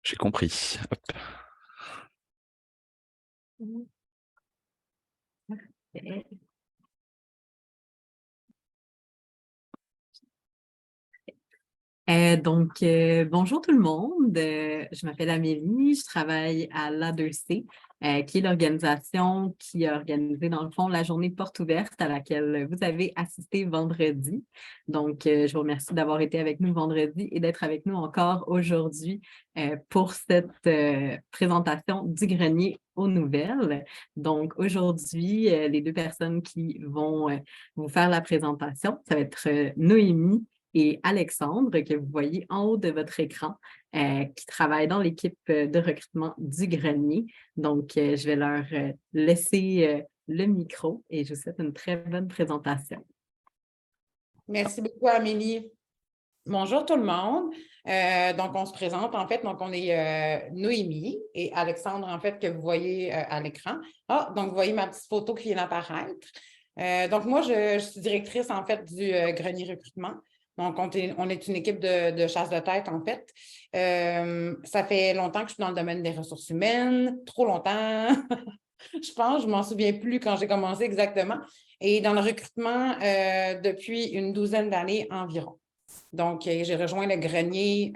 J'ai compris. Hop. Mhm. Parfait. Bonjour tout le monde. Je m'appelle Amélie, je travaille à l'A2C, qui est l'organisation qui a organisé, dans le fond, la journée porte ouverte à laquelle vous avez assisté vendredi. Je vous remercie d'avoir été avec nous vendredi et d'être avec nous encore aujourd'hui pour cette présentation du grenier aux nouvelles. Donc, aujourd'hui, les deux personnes qui vont vous faire la présentation, ça va être Noémie et Alexandre, que vous voyez en haut de votre écran, qui travaille dans l'équipe de recrutement du grenier. Je vais leur laisser le micro et je vous souhaite une très bonne présentation. Merci beaucoup, Amélie. Bonjour tout le monde. On se présente, en fait. Donc, on est Noémie et Alexandre, en fait, que vous voyez à l'écran. Donc, vous voyez ma petite photo qui vient d'apparaître. Moi, je suis directrice, en fait, du grenier recrutement. Donc, on est une équipe de chasse de tête, en fait. Ça fait longtemps que je suis dans le domaine des ressources humaines, trop longtemps. Je pense, je ne m'en souviens plus quand j'ai commencé exactement. Et dans le recrutement depuis une douzaine d'années environ. Donc, j'ai rejoint le grenier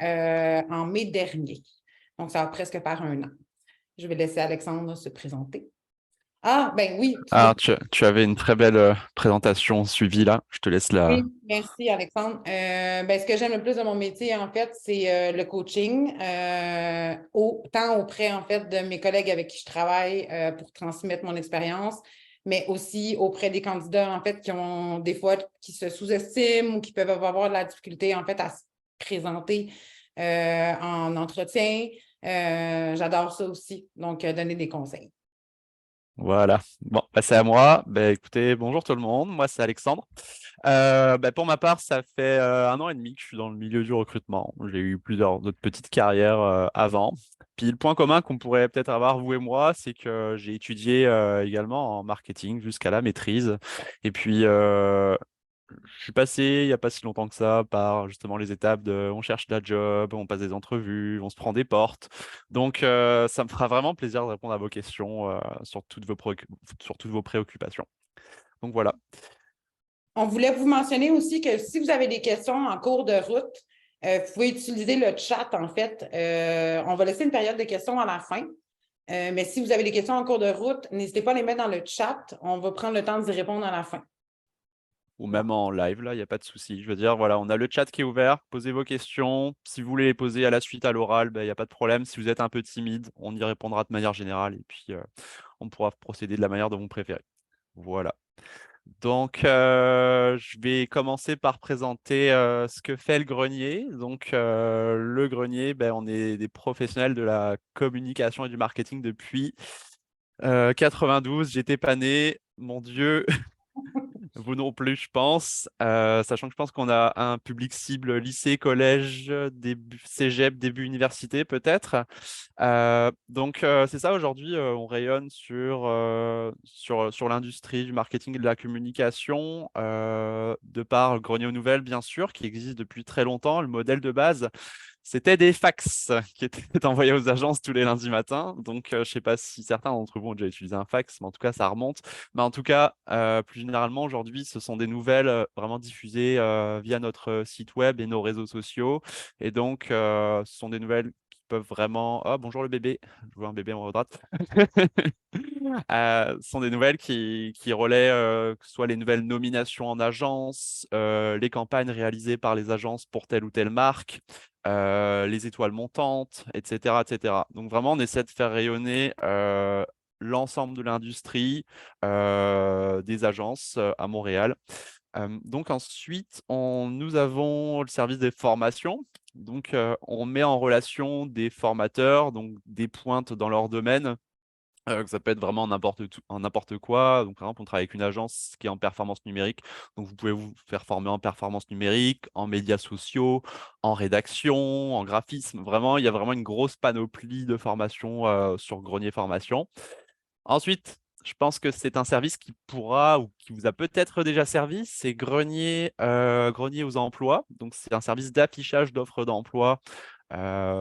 en mai dernier. Donc, ça va presque faire 1 an. Je vais laisser Alexandre se présenter. Ah, ben oui. Alors, tu avais une très belle présentation suivie là. Je te laisse la. Oui, merci Alexandre. Ce que j'aime le plus de mon métier, en fait, c'est le coaching, tant auprès, en fait, de mes collègues avec qui je travaille pour transmettre mon expérience, mais aussi auprès des candidats, en fait, qui ont des fois, qui se sous-estiment ou qui peuvent avoir de la difficulté, en fait, à se présenter en entretien. J'adore ça aussi, donc donner des conseils. Voilà. Bon, c'est à moi. Écoutez, bonjour tout le monde. Moi, c'est Alexandre. Pour ma part, ça fait 1 an et demi que je suis dans le milieu du recrutement. J'ai eu plusieurs autres petites carrières avant. Puis le point commun qu'on pourrait peut-être avoir, vous et moi, c'est que j'ai étudié également en marketing jusqu'à la maîtrise. Et puis, je suis passé il n'y a pas si longtemps que ça par justement les étapes de on cherche la job, on passe des entrevues, on se prend des portes. Ça me fera vraiment plaisir de répondre à vos questions sur sur toutes vos préoccupations. Donc voilà. On voulait vous mentionner aussi que si vous avez des questions en cours de route, vous pouvez utiliser le chat, en fait. On va laisser une période de questions à la fin. Mais si vous avez des questions en cours de route, n'hésitez pas à les mettre dans le chat. On va prendre le temps d'y répondre à la fin. Ou même en live, là, il n'y a pas de souci. Je veux dire, voilà, on a le chat qui est ouvert. Posez vos questions. Si vous voulez les poser à la suite, à l'oral, il n'y a pas de problème. Si vous êtes un peu timide, on y répondra de manière générale et puis on pourra procéder de la manière dont vous préférez. Voilà. Je vais commencer par présenter ce que fait le grenier. Le grenier, on est des professionnels de la communication et du marketing depuis 92. J'étais pas né, mon Dieu. Vous non plus, je pense. Sachant que je pense qu'on a un public cible lycée, collège, début cégep, début université peut-être. C'est ça, aujourd'hui, on rayonne sur l'industrie du marketing et de la communication, de par le Grenier aux Nouvelles, bien sûr, qui existe depuis très longtemps. Le modèle de base, c'était des fax qui étaient envoyés aux agences tous les lundis matins. Je ne sais pas si certains d'entre vous ont déjà utilisé un fax, mais en tout cas, ça remonte. Mais en tout cas, plus généralement, aujourd'hui, ce sont des nouvelles vraiment diffusées via notre site web et nos réseaux sociaux. Ce sont des nouvelles qui peuvent vraiment. Oh, bonjour le bébé. Je vois un bébé en retraite. Ce sont des nouvelles qui relaient que ce soit les nouvelles nominations en agence, les campagnes réalisées par les agences pour telle ou telle marque, les étoiles montantes, etc., etc. Donc vraiment, on essaie de faire rayonner l'ensemble de l'industrie des agences à Montréal. Ensuite, nous avons le service des formations. On met en relation des formateurs, donc des pointes dans leur domaine. Ça peut être vraiment n'importe quoi. Donc, par exemple, on travaille avec une agence qui est en performance numérique. Donc, vous pouvez vous faire former en performance numérique, en médias sociaux, en rédaction, en graphisme. Vraiment, il y a vraiment une grosse panoplie de formations sur Grenier Formation. Ensuite, je pense que c'est un service qui pourra ou qui vous a peut-être déjà servi. C'est Grenier aux emplois. Donc, c'est un service d'affichage d'offres d'emploi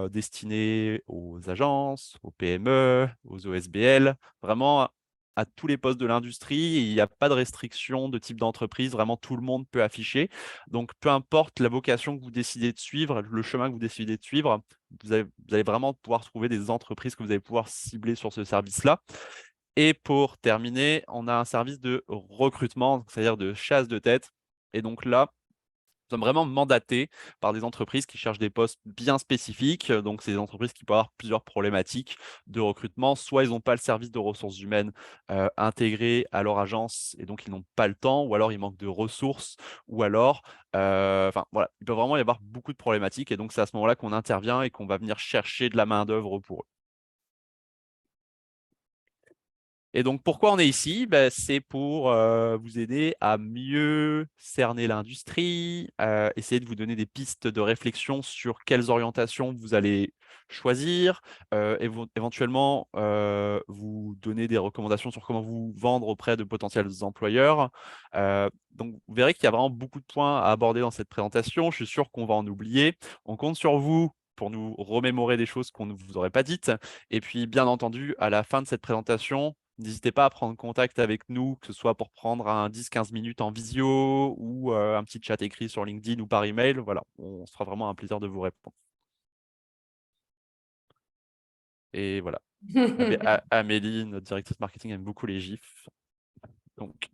destiné aux agences, aux PME, aux OSBL, vraiment à tous les postes de l'industrie. Il n'y a pas de restriction de type d'entreprise, vraiment tout le monde peut afficher. Donc, peu importe la vocation que vous décidez de suivre, le chemin que vous décidez de suivre, vous allez vraiment pouvoir trouver des entreprises que vous allez pouvoir cibler sur ce service-là. Et pour terminer, on a un service de recrutement, c'est-à-dire de chasse de tête. Et donc là, nous sommes vraiment mandatés par des entreprises qui cherchent des postes bien spécifiques. Donc, c'est des entreprises qui peuvent avoir plusieurs problématiques de recrutement. Soit ils n'ont pas le service de ressources humaines intégré à leur agence et donc ils n'ont pas le temps, ou alors il manque de ressources, ou alors, enfin voilà, il peut vraiment y avoir beaucoup de problématiques. Et donc, c'est à ce moment-là qu'on intervient et qu'on va venir chercher de la main-d'œuvre pour eux. Et donc, pourquoi on est ici? C'est pour vous aider à mieux cerner l'industrie, essayer de vous donner des pistes de réflexion sur quelles orientations vous allez choisir, éventuellement vous donner des recommandations sur comment vous vendre auprès de potentiels employeurs. Donc, vous verrez qu'il y a vraiment beaucoup de points à aborder dans cette présentation. Je suis sûr qu'on va en oublier. On compte sur vous pour nous remémorer des choses qu'on ne vous aurait pas dites. Et puis, bien entendu, à la fin de cette présentation, n'hésitez pas à prendre contact avec nous, que ce soit pour prendre un 10-15 minutes en visio ou un petit chat écrit sur LinkedIn ou par email. Voilà, on se fera vraiment un plaisir de vous répondre. Et voilà. Amélie, notre directrice marketing, aime beaucoup les GIFs. Donc,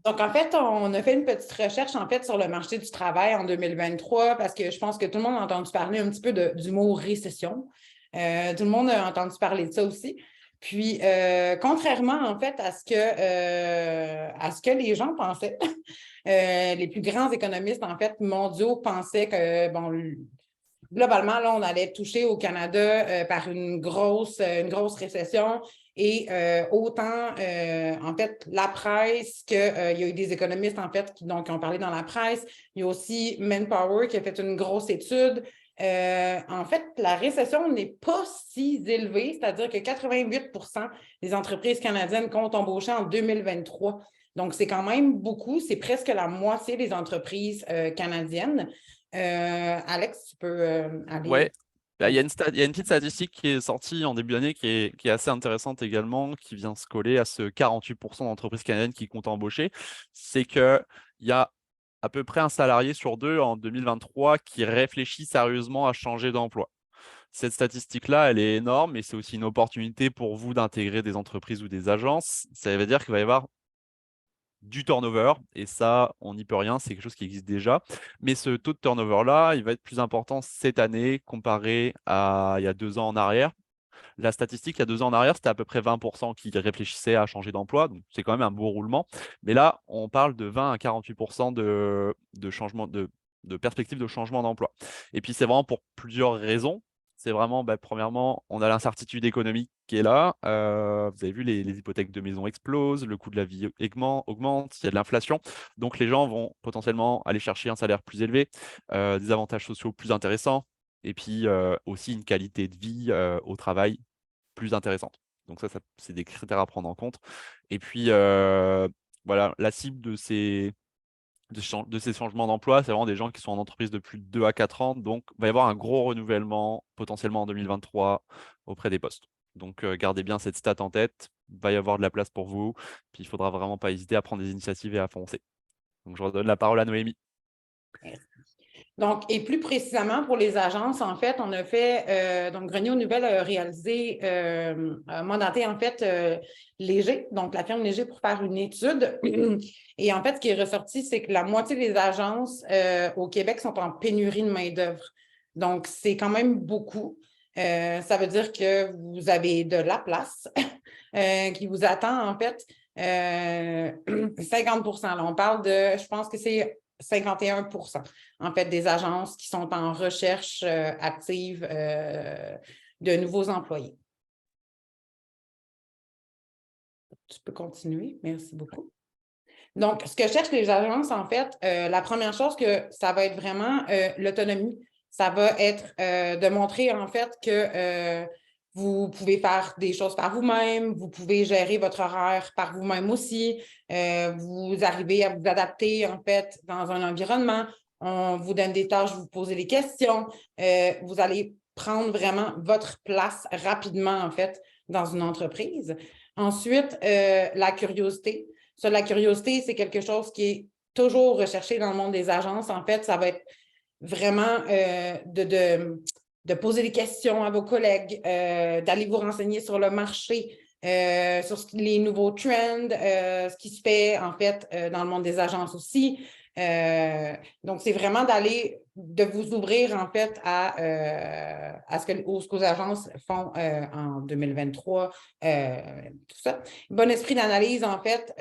en fait, on a fait une petite recherche en fait, sur le marché du travail en 2023 parce que je pense que tout le monde a entendu parler un petit peu du mot récession. Tout le monde a entendu parler de ça aussi. Puis, contrairement en fait à ce que les gens pensaient, les plus grands économistes en fait mondiaux pensaient que, bon, globalement, là, on allait toucher au Canada par une grosse récession et autant, en fait, la presse qu'il y a eu des économistes, en fait, qui ont parlé dans la presse. Il y a aussi Manpower qui a fait une grosse étude. En fait, la récession n'est pas si élevée, c'est-à-dire que 88% des entreprises canadiennes comptent embaucher en 2023. Donc, c'est quand même beaucoup, c'est presque la moitié des entreprises canadiennes. Alex, tu peux aller. ouais. Il y a une petite statistique qui est sortie en début d'année qui est assez intéressante également, qui vient se coller à ce 48% d'entreprises canadiennes qui comptent embaucher. C'est qu'il y a à peu près un salarié sur deux en 2023 qui réfléchit sérieusement à changer d'emploi. Cette statistique-là, elle est énorme et c'est aussi une opportunité pour vous d'intégrer des entreprises ou des agences. Ça veut dire qu'il va y avoir du turnover, et ça, on n'y peut rien, c'est quelque chose qui existe déjà. Mais ce taux de turnover-là, il va être plus important cette année comparé à il y a 2 ans en arrière. La statistique, il y a 2 ans en arrière, c'était à peu près 20% qui réfléchissaient à changer d'emploi, donc c'est quand même un beau roulement. Mais là, on parle de 20 à 48% de changement, de perspective de changement d'emploi. Et puis, c'est vraiment pour plusieurs raisons. C'est vraiment, premièrement, on a l'incertitude économique qui est là. Vous avez vu, les hypothèques de maison explosent, le coût de la vie augmente, il y a de l'inflation. Donc, les gens vont potentiellement aller chercher un salaire plus élevé, des avantages sociaux plus intéressants, et puis aussi une qualité de vie au travail plus intéressante. Donc ça c'est des critères à prendre en compte. Et puis, voilà, la cible de ces changements d'emploi, c'est vraiment des gens qui sont en entreprise depuis 2 à 4 ans. Donc, il va y avoir un gros renouvellement potentiellement en 2023 auprès des postes. Donc, gardez bien cette stat en tête. Il va y avoir de la place pour vous. Puis, il ne faudra vraiment pas hésiter à prendre des initiatives et à foncer. Donc, je redonne la parole à Noémie. Donc, et plus précisément pour les agences, en fait, on a fait, donc Grenier aux Nouvelles a réalisé, a mandaté en fait Léger, donc la firme Léger pour faire une étude. Et en fait, ce qui est ressorti, c'est que la moitié des agences au Québec sont en pénurie de main-d'œuvre. Donc, c'est quand même beaucoup. Ça veut dire que vous avez de la place qui vous attend, en fait, 50%. Là, on parle de, je pense que c'est 51%, en fait, des agences qui sont en recherche active de nouveaux employés. Tu peux continuer. Merci beaucoup. Donc, ce que cherchent les agences, en fait, la première chose que ça va être vraiment l'autonomie. Ça va être de montrer, en fait, que vous pouvez faire des choses par vous-même, vous pouvez gérer votre horaire par vous-même aussi, vous arrivez à vous adapter, en fait, dans un environnement. On vous donne des tâches, vous posez des questions. Vous allez prendre vraiment votre place rapidement, en fait, dans une entreprise. Ensuite, la curiosité. Ça, la curiosité, c'est quelque chose qui est toujours recherché dans le monde des agences. En fait, ça va être vraiment de poser des questions à vos collègues, d'aller vous renseigner sur le marché, sur les nouveaux trends, ce qui se fait, en fait, dans le monde des agences aussi. Donc, c'est vraiment de vous ouvrir, en fait, à ce que les agences font en 2023, tout ça. Bon esprit d'analyse, en fait,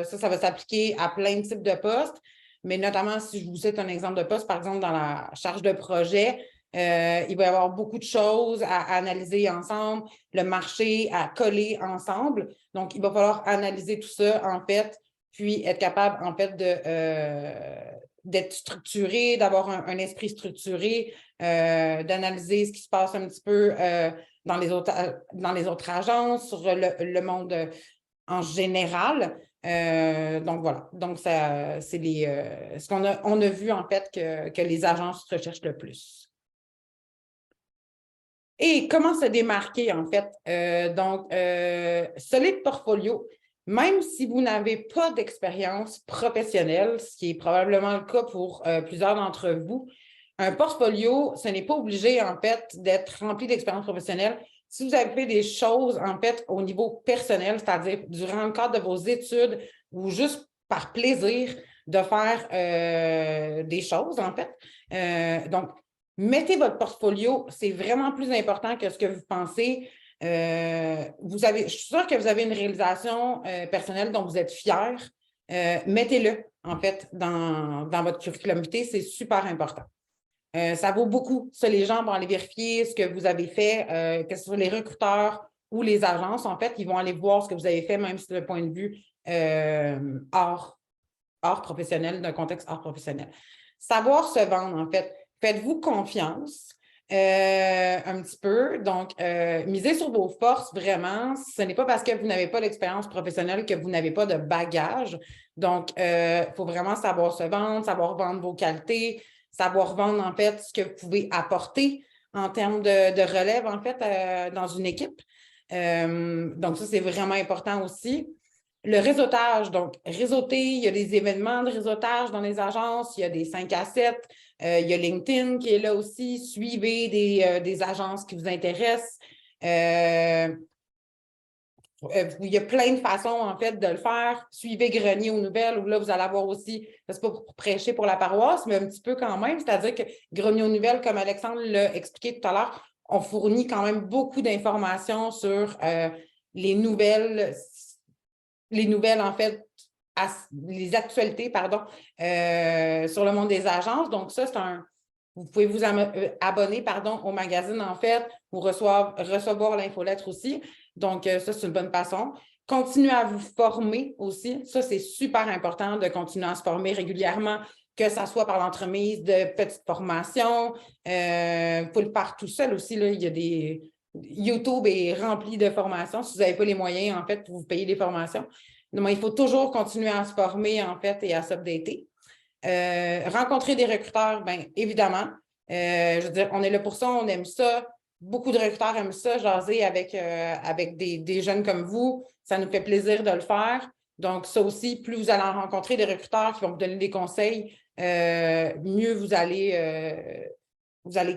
ça va s'appliquer à plein de types de postes, mais notamment, si je vous cite un exemple de poste, par exemple, dans la charge de projet, il va y avoir beaucoup de choses à analyser ensemble, le marché à coller ensemble. Donc, il va falloir analyser tout ça, en fait, puis être capable, en fait, d'être structuré, d'avoir un esprit structuré, d'analyser ce qui se passe un petit peu dans les autres agences, sur le monde en général. Donc, voilà. Donc, ça, c'est ce qu'on a vu, en fait, que les agences recherchent le plus. Et comment se démarquer, en fait? Solide portfolio. Même si vous n'avez pas d'expérience professionnelle, ce qui est probablement le cas pour plusieurs d'entre vous, un portfolio, ce n'est pas obligé, en fait, d'être rempli d'expérience professionnelle. Si vous avez fait des choses, en fait, au niveau personnel, c'est-à-dire durant le cadre de vos études ou juste par plaisir de faire des choses, en fait. Donc, mettez votre portfolio, c'est vraiment plus important que ce que vous pensez. Je suis sûre que vous avez une réalisation personnelle dont vous êtes fier. Mettez-le, en fait, dans votre curriculum vitae, c'est super important. Ça vaut beaucoup. Ça, les gens vont aller vérifier ce que vous avez fait, que ce soit les recruteurs ou les agences, en fait, ils vont aller voir ce que vous avez fait, même si c'est le point de vue hors professionnel, d'un contexte hors professionnel. Savoir se vendre, en fait. Faites-vous confiance un petit peu. Donc, misez sur vos forces vraiment. Ce n'est pas parce que vous n'avez pas d'expérience professionnelle que vous n'avez pas de bagage. Donc, il faut vraiment savoir se vendre, savoir vendre vos qualités, savoir vendre, en fait, ce que vous pouvez apporter en termes de relève, en fait, dans une équipe. Donc, ça, c'est vraiment important aussi. Le réseautage, donc réseauter, il y a des événements de réseautage dans les agences, il y a des 5 à 7, il y a LinkedIn qui est là aussi, suivez des agences qui vous intéressent. Il y a plein de façons, en fait, de le faire. Suivez Grenier aux nouvelles, où là, vous allez avoir aussi, c'est pas pour prêcher pour la paroisse, mais un petit peu quand même, c'est-à-dire que Grenier aux nouvelles, comme Alexandre l'a expliqué tout à l'heure, on fournit quand même beaucoup d'informations sur les nouvelles, en fait, les actualités, pardon, sur le monde des agences. Donc, ça, vous pouvez vous abonner, pardon, au magazine, en fait, pour recevoir l'infolettre aussi. Donc, ça, c'est une bonne façon. Continuez à vous former aussi. Ça, c'est super important de continuer à se former régulièrement, que ce soit par l'entremise de petites formations. Vous pouvez le faire tout seul aussi. Là. Il y a des... YouTube est rempli de formations. Si vous n'avez pas les moyens, en fait, pour vous payer des formations. Donc, il faut toujours continuer à se former, en fait, et à s'updater. Rencontrer des recruteurs, bien évidemment. Je veux dire, on est là pour ça, on aime ça. Beaucoup de recruteurs aiment ça, jaser avec des jeunes comme vous. Ça nous fait plaisir de le faire. Donc, ça aussi, plus vous allez rencontrer des recruteurs qui vont vous donner des conseils, mieux vous allez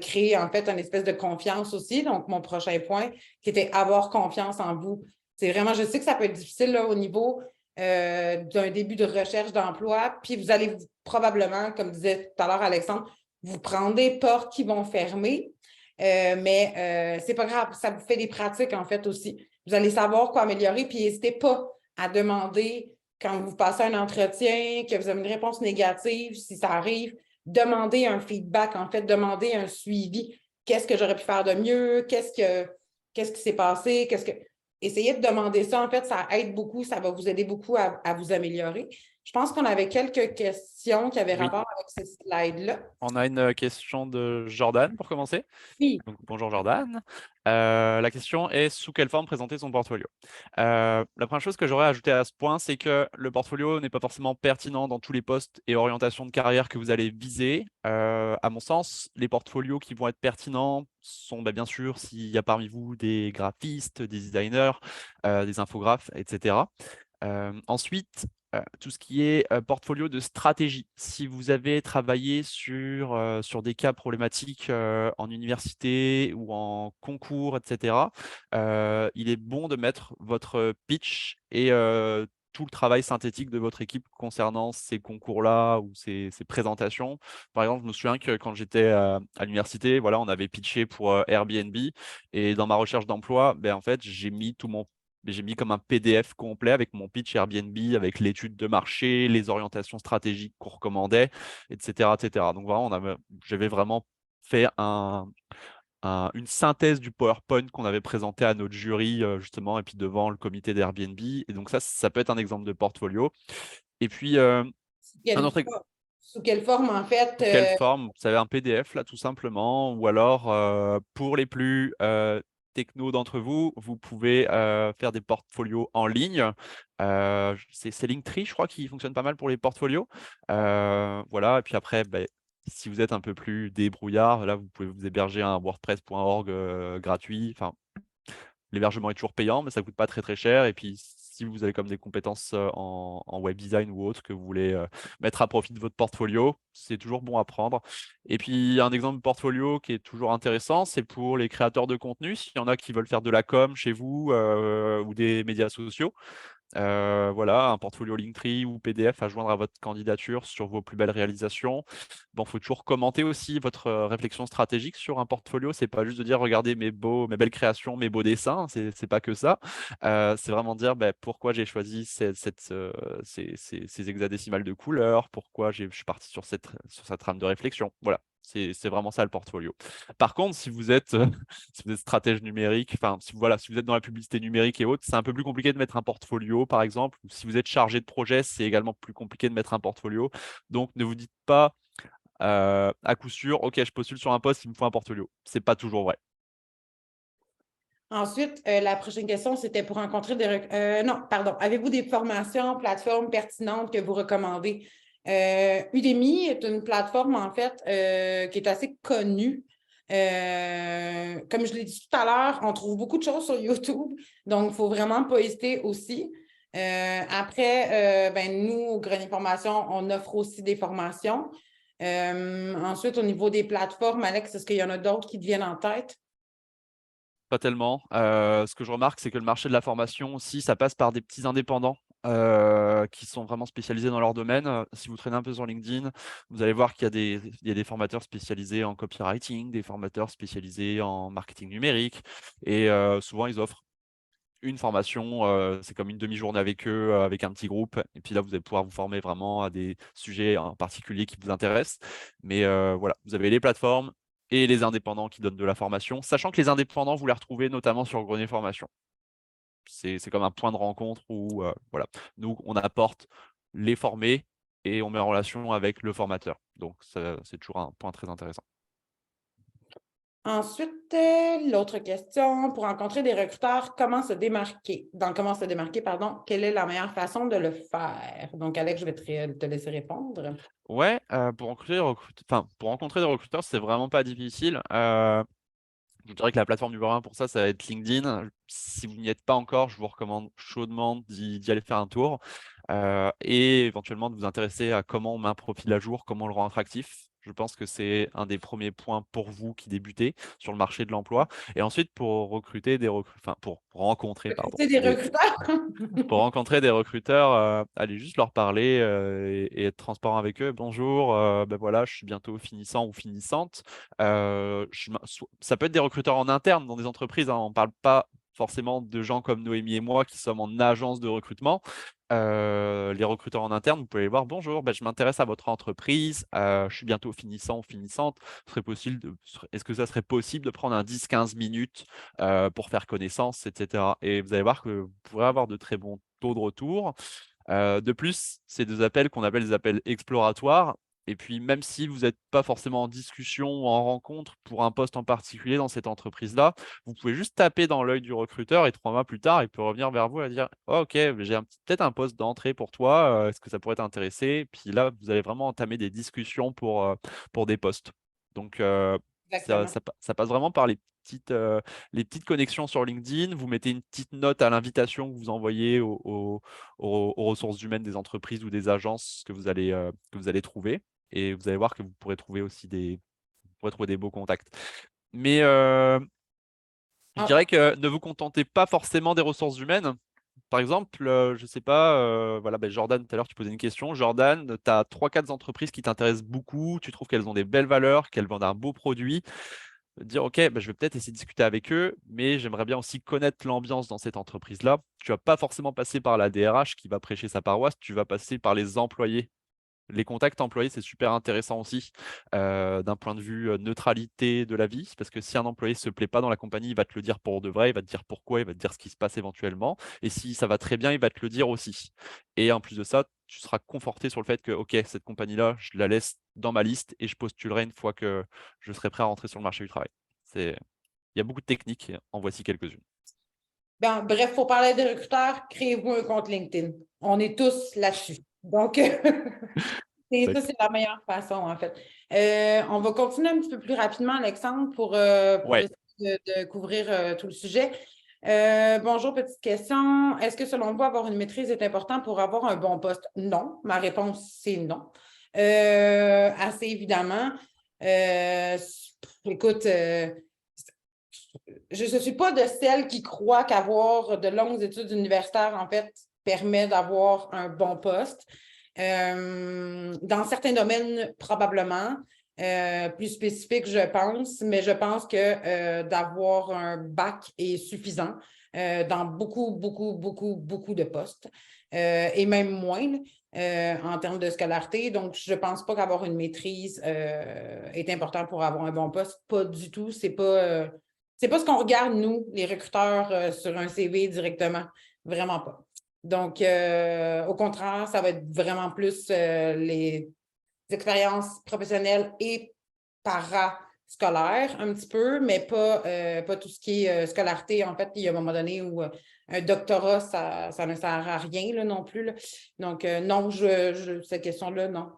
créer, en fait, une espèce de confiance aussi. Donc, mon prochain point, qui était avoir confiance en vous. C'est vraiment, je sais que ça peut être difficile là, au niveau d'un début de recherche d'emploi, puis vous allez probablement, comme disait tout à l'heure Alexandre, vous prendre des portes qui vont fermer, mais c'est pas grave, ça vous fait des pratiques en fait aussi. Vous allez savoir quoi améliorer, puis n'hésitez pas à demander quand vous passez un entretien, que vous avez une réponse négative, si ça arrive, demandez un feedback, en fait, demandez un suivi. Qu'est-ce que j'aurais pu faire de mieux? Qu'est-ce qui s'est passé? Essayez de demander ça, en fait, ça aide beaucoup, ça va vous aider beaucoup à vous améliorer. Je pense qu'on avait quelques questions qui avaient Oui. rapport avec ces slides-là. On a une question de Jordan pour commencer. Oui. Donc, bonjour Jordan. La question est sous quelle forme présenter son portfolio? La première chose que j'aurais ajouté à ce point, c'est que le portfolio n'est pas forcément pertinent dans tous les postes et orientations de carrière que vous allez viser. À mon sens, les portfolios qui vont être pertinents sont bien sûr s'il y a parmi vous des graphistes, des designers, des infographes, etc. Ensuite, tout ce qui est portfolio de stratégie. Si vous avez travaillé sur des cas problématiques en université ou en concours, etc., il est bon de mettre votre pitch et tout le travail synthétique de votre équipe concernant ces concours-là ou ces présentations. Par exemple, je me souviens que quand j'étais à l'université, voilà, on avait pitché pour Airbnb et dans ma recherche d'emploi, en fait, j'ai mis comme un PDF complet avec mon pitch Airbnb, avec l'étude de marché, les orientations stratégiques qu'on recommandait, etc., etc. Donc voilà, j'avais vraiment fait une synthèse du PowerPoint qu'on avait présenté à notre jury, justement, et puis devant le comité d'Airbnb. Et donc ça peut être un exemple de portfolio. Et puis, un autre exemple. Sous quelle forme, en fait? Sous quelle forme? Vous savez, un PDF, là, tout simplement. Ou alors, pour les plus techno d'entre vous, vous pouvez faire des portfolios en ligne. C'est Linktree, je crois, qui fonctionne pas mal pour les portfolios. Voilà. Et puis après, si vous êtes un peu plus débrouillard, là, vous pouvez vous héberger un WordPress.org gratuit. Enfin, l'hébergement est toujours payant, mais ça ne coûte pas très très cher. Et puis, si vous avez comme des compétences en web design ou autre que vous voulez mettre à profit de votre portfolio, c'est toujours bon à prendre. Et puis, un exemple de portfolio qui est toujours intéressant, c'est pour les créateurs de contenu. S'il y en a qui veulent faire de la com chez vous ou des médias sociaux, voilà, un portfolio Linktree ou PDF à joindre à votre candidature sur vos plus belles réalisations. Bon, faut toujours commenter aussi votre réflexion stratégique sur un portfolio. C'est pas juste de dire regardez mes belles créations, mes beaux dessins. C'est pas que ça. C'est vraiment dire pourquoi j'ai choisi ces hexadécimales de couleurs, pourquoi je suis parti sur cette trame de réflexion. Voilà. C'est vraiment ça le portfolio. Par contre, si vous êtes, si vous êtes stratège numérique, enfin, si vous êtes dans la publicité numérique et autres, c'est un peu plus compliqué de mettre un portfolio, par exemple. Ou si vous êtes chargé de projet, c'est également plus compliqué de mettre un portfolio. Donc, ne vous dites pas à coup sûr, OK, je postule sur un poste, il me faut un portfolio. C'est pas toujours vrai. Ensuite, la prochaine question, c'était pour rencontrer non, pardon. Avez-vous des formations, plateformes pertinentes que vous recommandez? Udemy est une plateforme, en fait, qui est assez connue. Comme je l'ai dit tout à l'heure, on trouve beaucoup de choses sur YouTube, donc il ne faut vraiment pas hésiter aussi. Après, nous, au Grenier Formation, on offre aussi des formations. Ensuite, au niveau des plateformes, Alex, est-ce qu'il y en a d'autres qui te viennent en tête? Pas tellement. Ce que je remarque, c'est que le marché de la formation aussi, ça passe par des petits indépendants qui sont vraiment spécialisés dans leur domaine. Si vous traînez un peu sur LinkedIn, vous allez voir qu'il y a des formateurs spécialisés en copywriting, des formateurs spécialisés en marketing numérique. Et souvent, ils offrent une formation, c'est comme une demi-journée avec eux, avec un petit groupe. Et puis là, vous allez pouvoir vous former vraiment à des sujets en particulier qui vous intéressent. Mais voilà, vous avez les plateformes et les indépendants qui donnent de la formation, sachant que les indépendants, vous les retrouvez notamment sur Grenier Formation. C'est comme un point de rencontre où voilà, nous, on apporte les formés et on met en relation avec le formateur. Donc, c'est toujours un point très intéressant. Ensuite, l'autre question, pour rencontrer des recruteurs, comment se démarquer? Pardon, quelle est la meilleure façon de le faire? Donc, Alex, je vais te laisser répondre. Ouais, pour rencontrer des recruteurs, c'est vraiment pas difficile. Je dirais que la plateforme numéro 1 pour ça, ça va être LinkedIn. Si vous n'y êtes pas encore, je vous recommande chaudement d'y aller faire un tour et éventuellement de vous intéresser à comment on met un profil à jour, comment on le rend attractif. Je pense que c'est un des premiers points pour vous qui débutez sur le marché de l'emploi. Et ensuite, pour recruter pour rencontrer, pardon, C'est des recruteurs? pour rencontrer des recruteurs, allez juste leur parler et être transparent avec eux. Bonjour, voilà, je suis bientôt finissant ou finissante. Ça peut être des recruteurs en interne dans des entreprises, hein. On ne parle pas forcément de gens comme Noémie et moi qui sommes en agence de recrutement. Les recruteurs en interne, vous pouvez les voir. Bonjour, je m'intéresse à votre entreprise. Je suis bientôt finissant ou finissante. Est-ce que ça serait possible de prendre un 10-15 minutes pour faire connaissance, etc. Et vous allez voir que vous pourrez avoir de très bons taux de retour. De plus, c'est des appels qu'on appelle des appels exploratoires. Et puis, même si vous n'êtes pas forcément en discussion ou en rencontre pour un poste en particulier dans cette entreprise-là, vous pouvez juste taper dans l'œil du recruteur et 3 mois plus tard, il peut revenir vers vous et dire oh, OK, j'ai peut-être un poste d'entrée pour toi. Est-ce que ça pourrait t'intéresser? Puis là, vous allez vraiment entamer des discussions pour des postes. Donc, Exactement. ça passe vraiment par les petites connexions sur LinkedIn. Vous mettez une petite note à l'invitation que vous envoyez aux ressources humaines des entreprises ou des agences que vous allez trouver. Et vous allez voir que vous pourrez trouver aussi vous pourrez trouver des beaux contacts. Mais je dirais Ah, que ne vous contentez pas forcément des ressources humaines. Par exemple, je ne sais pas, voilà, Jordan, tout à l'heure, tu posais une question. Jordan, tu as 3-4 entreprises qui t'intéressent beaucoup, tu trouves qu'elles ont des belles valeurs, qu'elles vendent un beau produit. Dire, OK, je vais peut-être essayer de discuter avec eux, mais j'aimerais bien aussi connaître l'ambiance dans cette entreprise-là. Tu vas pas forcément passer par la DRH qui va prêcher sa paroisse, tu vas passer par les employés. Les contacts employés, c'est super intéressant aussi d'un point de vue neutralité de la vie, parce que si un employé ne se plaît pas dans la compagnie, il va te le dire pour de vrai, il va te dire pourquoi, il va te dire ce qui se passe éventuellement. Et si ça va très bien, il va te le dire aussi. Et en plus de ça, tu seras conforté sur le fait que, OK, cette compagnie-là, je la laisse dans ma liste et je postulerai une fois que je serai prêt à rentrer sur le marché du travail. Il y a beaucoup de techniques, en voici quelques-unes. bref, pour parler des recruteurs, créez-vous un compte LinkedIn. On est tous là-dessus. Donc, ça, c'est la meilleure façon, en fait. On va continuer un petit peu plus rapidement, Alexandre, pour Ouais. essayer de couvrir tout le sujet. Bonjour, petite question. Est-ce que selon vous, avoir une maîtrise est important pour avoir un bon poste? Non. Ma réponse, c'est non. Assez évidemment. Écoute, je ne suis pas de celles qui croient qu'avoir de longues études universitaires, en fait, permet d'avoir un bon poste. Dans certains domaines, probablement. Plus spécifiques, je pense, mais je pense que d'avoir un bac est suffisant dans beaucoup, beaucoup, beaucoup, beaucoup de postes, et même moins en termes de scolarité. Donc, je ne pense pas qu'avoir une maîtrise est important pour avoir un bon poste. Pas du tout. C'est pas ce qu'on regarde, nous, les recruteurs, sur un CV directement. Vraiment pas. Donc, au contraire, ça va être vraiment plus les expériences professionnelles et parascolaires un petit peu, mais pas tout ce qui est scolarité. En fait, il y a un moment donné où un doctorat, ça ne sert à rien là, non plus. Là. Donc, non, cette question-là, non.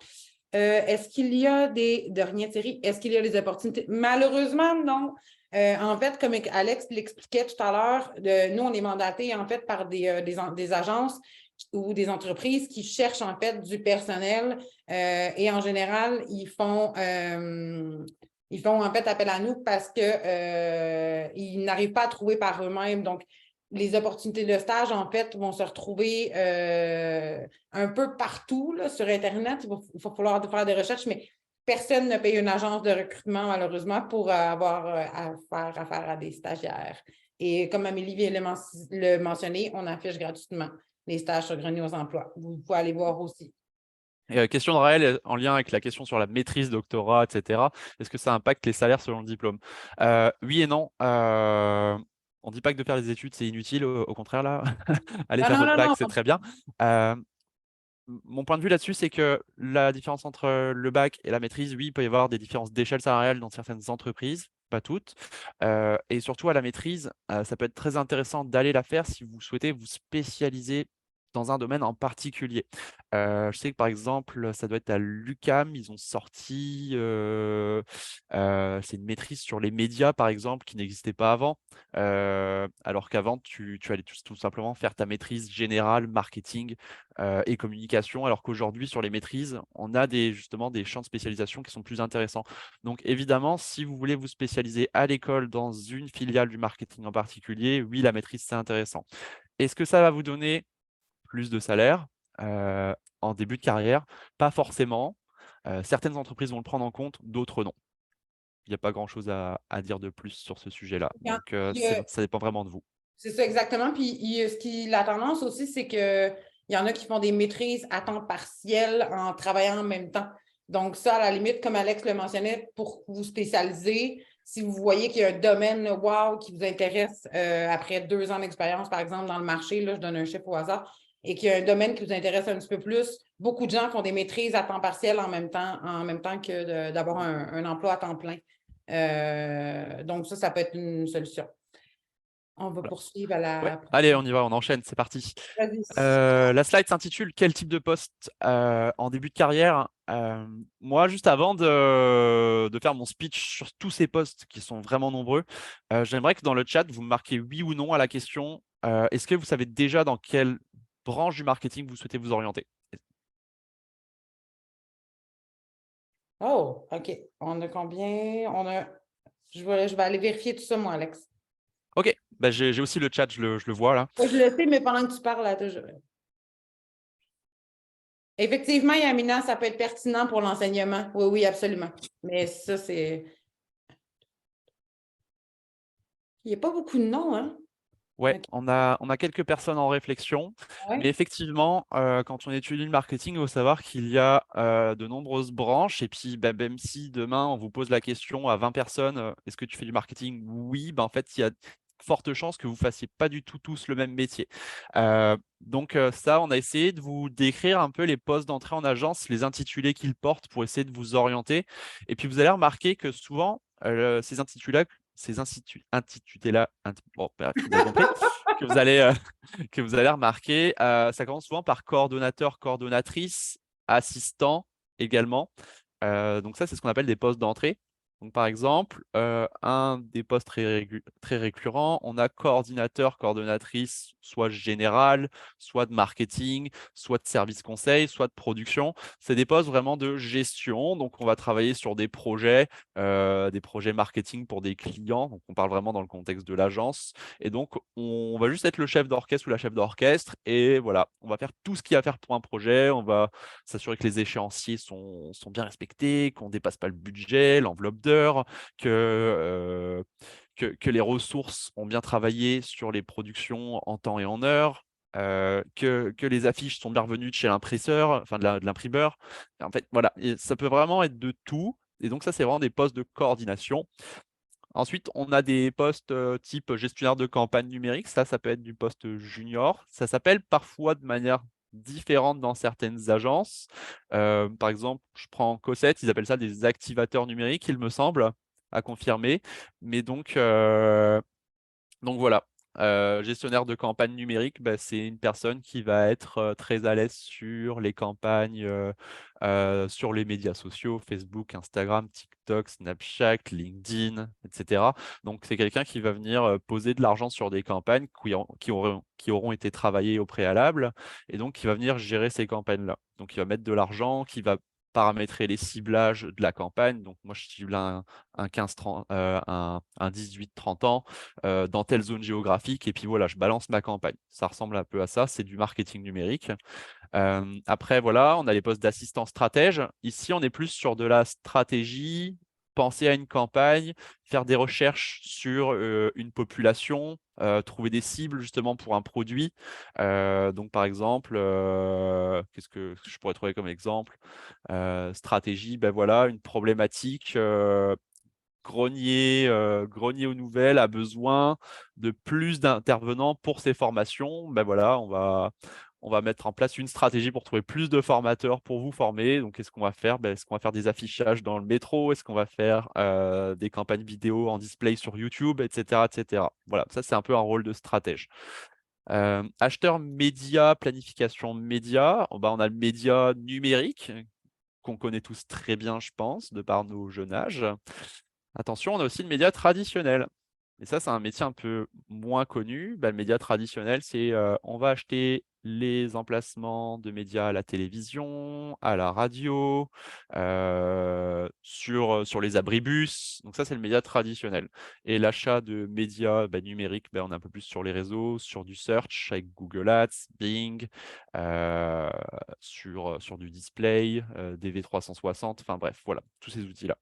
Est-ce qu'il y a est-ce qu'il y a des opportunités? Malheureusement, non. En fait, comme Alex l'expliquait tout à l'heure, nous, on est mandatés en fait par des agences ou des entreprises qui cherchent en fait du personnel et en général, ils font en fait appel à nous parce qu'ils n'arrivent pas à trouver par eux-mêmes. Donc, les opportunités de stage, en fait, vont se retrouver un peu partout là, sur Internet. Il va falloir faire des recherches, mais personne ne paye une agence de recrutement, malheureusement, pour avoir à faire affaire à des stagiaires. Et comme Amélie vient le mentionner, on affiche gratuitement les stages sur Grenier aux emplois. Vous pouvez aller voir aussi. Question de Raël en lien avec la question sur la maîtrise, doctorat, etc. Est-ce que ça impacte les salaires selon le diplôme? Oui et non. On ne dit pas que de faire des études, c'est inutile. Au contraire, là, allez Ah faire non, votre non, bac, non. c'est très bien. Euh, Mon point de vue là-dessus, c'est que la différence entre le bac et la maîtrise, oui, il peut y avoir des différences d'échelle salariale dans certaines entreprises, pas toutes. Et surtout à la maîtrise, ça peut être très intéressant d'aller la faire si vous souhaitez vous spécialiser dans un domaine en particulier. Je sais que par exemple, ça doit être à l'UQAM, ils ont sorti, c'est une maîtrise sur les médias par exemple, qui n'existait pas avant. Alors qu'avant, tu allais tout simplement faire ta maîtrise générale, marketing et communication, alors qu'aujourd'hui, sur les maîtrises, on a justement des champs de spécialisation qui sont plus intéressants. Donc, évidemment, si vous voulez vous spécialiser à l'école dans une filiale du marketing en particulier, oui, la maîtrise, c'est intéressant. Est-ce que ça va vous donner plus de salaire en début de carrière? Pas forcément. Certaines entreprises vont le prendre en compte, d'autres non. Il n'y a pas grand-chose à dire de plus sur ce sujet-là. Donc, ça dépend vraiment de vous. C'est ça, exactement. Puis la tendance aussi, c'est qu'il y en a qui font des maîtrises à temps partiel en travaillant en même temps. Donc, ça, à la limite, comme Alex le mentionnait, pour vous spécialiser, si vous voyez qu'il y a un domaine wow, qui vous intéresse après 2 ans d'expérience, par exemple, dans le marché, là, je donne un chiffre au hasard, et qu'il y a un domaine qui vous intéresse un petit peu plus, beaucoup de gens font des maîtrises à temps partiel en même temps que d'avoir un emploi à temps plein. Donc, ça peut être une solution. On va Voilà. poursuivre à la Ouais. prochaine. Allez, on y va, on enchaîne, c'est parti. Vas-y. La slide s'intitule Quel type de poste en début de carrière? Moi, juste avant de faire mon speech sur tous ces postes qui sont vraiment nombreux, j'aimerais que dans le chat, vous me marquez oui ou non à la question est-ce que vous savez déjà dans quelle branche du marketing vous souhaitez vous orienter? Oh, OK. On a combien? Je vais aller vérifier tout ça, moi, Alex. Ok, bah, j'ai aussi le chat, je le vois là. Moi, je le sais, mais pendant que tu parles, là, effectivement, Yamina, ça peut être pertinent pour l'enseignement. Oui, oui, absolument. Mais ça, c'est. Il n'y a pas beaucoup de noms, hein? Ouais, OK. on a quelques personnes en réflexion, Ouais. mais effectivement, quand on étudie le marketing, il faut savoir qu'il y a de nombreuses branches. Et puis, bah, même si demain, on vous pose la question à 20 personnes, est-ce que tu fais du marketing? Oui, bah, en fait, il y a forte chance que vous ne fassiez pas du tout tous le même métier. Donc ça, on a essayé de vous décrire un peu les postes d'entrée en agence, les intitulés qu'ils portent pour essayer de vous orienter. Et puis, vous allez remarquer que souvent, ces intitulés-là, bon, bref, vous avez compris, que vous allez remarquer, ça commence souvent par coordonnateur, coordonnatrice, assistant également. Donc ça, c'est ce qu'on appelle des postes d'entrée. Donc, par exemple, un des postes très récurrents, on a coordinateur, coordonnatrice, soit général, soit de marketing, soit de service conseil, soit de production. C'est des postes vraiment de gestion. Donc, on va travailler sur des projets marketing pour des clients. Donc, on parle vraiment dans le contexte de l'agence. Et donc, on va juste être le chef d'orchestre ou la chef d'orchestre. Et voilà, on va faire tout ce qu'il y a à faire pour un projet. On va s'assurer que les échéanciers sont bien respectés, qu'on ne dépasse pas le budget, l'enveloppe d'heures, que les ressources ont bien travaillé sur les productions en temps et en heure. Que les affiches sont bien revenues de chez l'impresseur, enfin de l'imprimeur. En fait, voilà, et ça peut vraiment être de tout. Et donc, ça, c'est vraiment des postes de coordination. Ensuite, on a des postes type gestionnaire de campagne numérique. Ça peut être du poste junior. Ça s'appelle parfois de manière différente dans certaines agences. Par exemple, je prends Cossette, ils appellent ça des activateurs numériques, il me semble, à confirmer. Mais donc voilà, gestionnaire de campagne numérique, bah, c'est une personne qui va être très à l'aise sur les campagnes, sur les médias sociaux, Facebook, Instagram, TikTok, Snapchat, LinkedIn, etc. Donc c'est quelqu'un qui va venir poser de l'argent sur des campagnes qui auront été travaillées au préalable, et donc qui va venir gérer ces campagnes-là. Donc il va mettre de l'argent, qui va paramétrer les ciblages de la campagne. Donc moi, je cible un 15-30, un 18-30 ans dans telle zone géographique, et puis voilà, je balance ma campagne. Ça ressemble un peu à ça, c'est du marketing numérique. Après, voilà, on a les postes d'assistant stratège. Ici, on est plus sur de la stratégie, penser à une campagne, faire des recherches sur une population, trouver des cibles justement pour un produit. Donc, par exemple, qu'est-ce que je pourrais trouver comme exemple? Stratégie, ben voilà, une problématique. Grenier aux nouvelles a besoin de plus d'intervenants pour ses formations. Ben voilà, on va mettre en place une stratégie pour trouver plus de formateurs pour vous former. Donc, qu'est-ce qu'on va faire? Ben, est-ce qu'on va faire des affichages dans le métro? Est-ce qu'on va faire des campagnes vidéo en display sur YouTube, etc., etc. Voilà, ça, c'est un peu un rôle de stratège. Acheteur média, planification média, ben, on a le média numérique qu'on connaît tous très bien, je pense, de par nos jeunes âges. Attention, on a aussi le média traditionnel. Et ça, c'est un métier un peu moins connu. Bah, le média traditionnel, c'est on va acheter les emplacements de médias à la télévision, à la radio, sur les abribus. Donc ça, c'est le média traditionnel. Et l'achat de médias numériques, on est un peu plus sur les réseaux, sur du search avec Google Ads, Bing, sur du display, DV360, enfin bref, voilà, tous ces outils-là.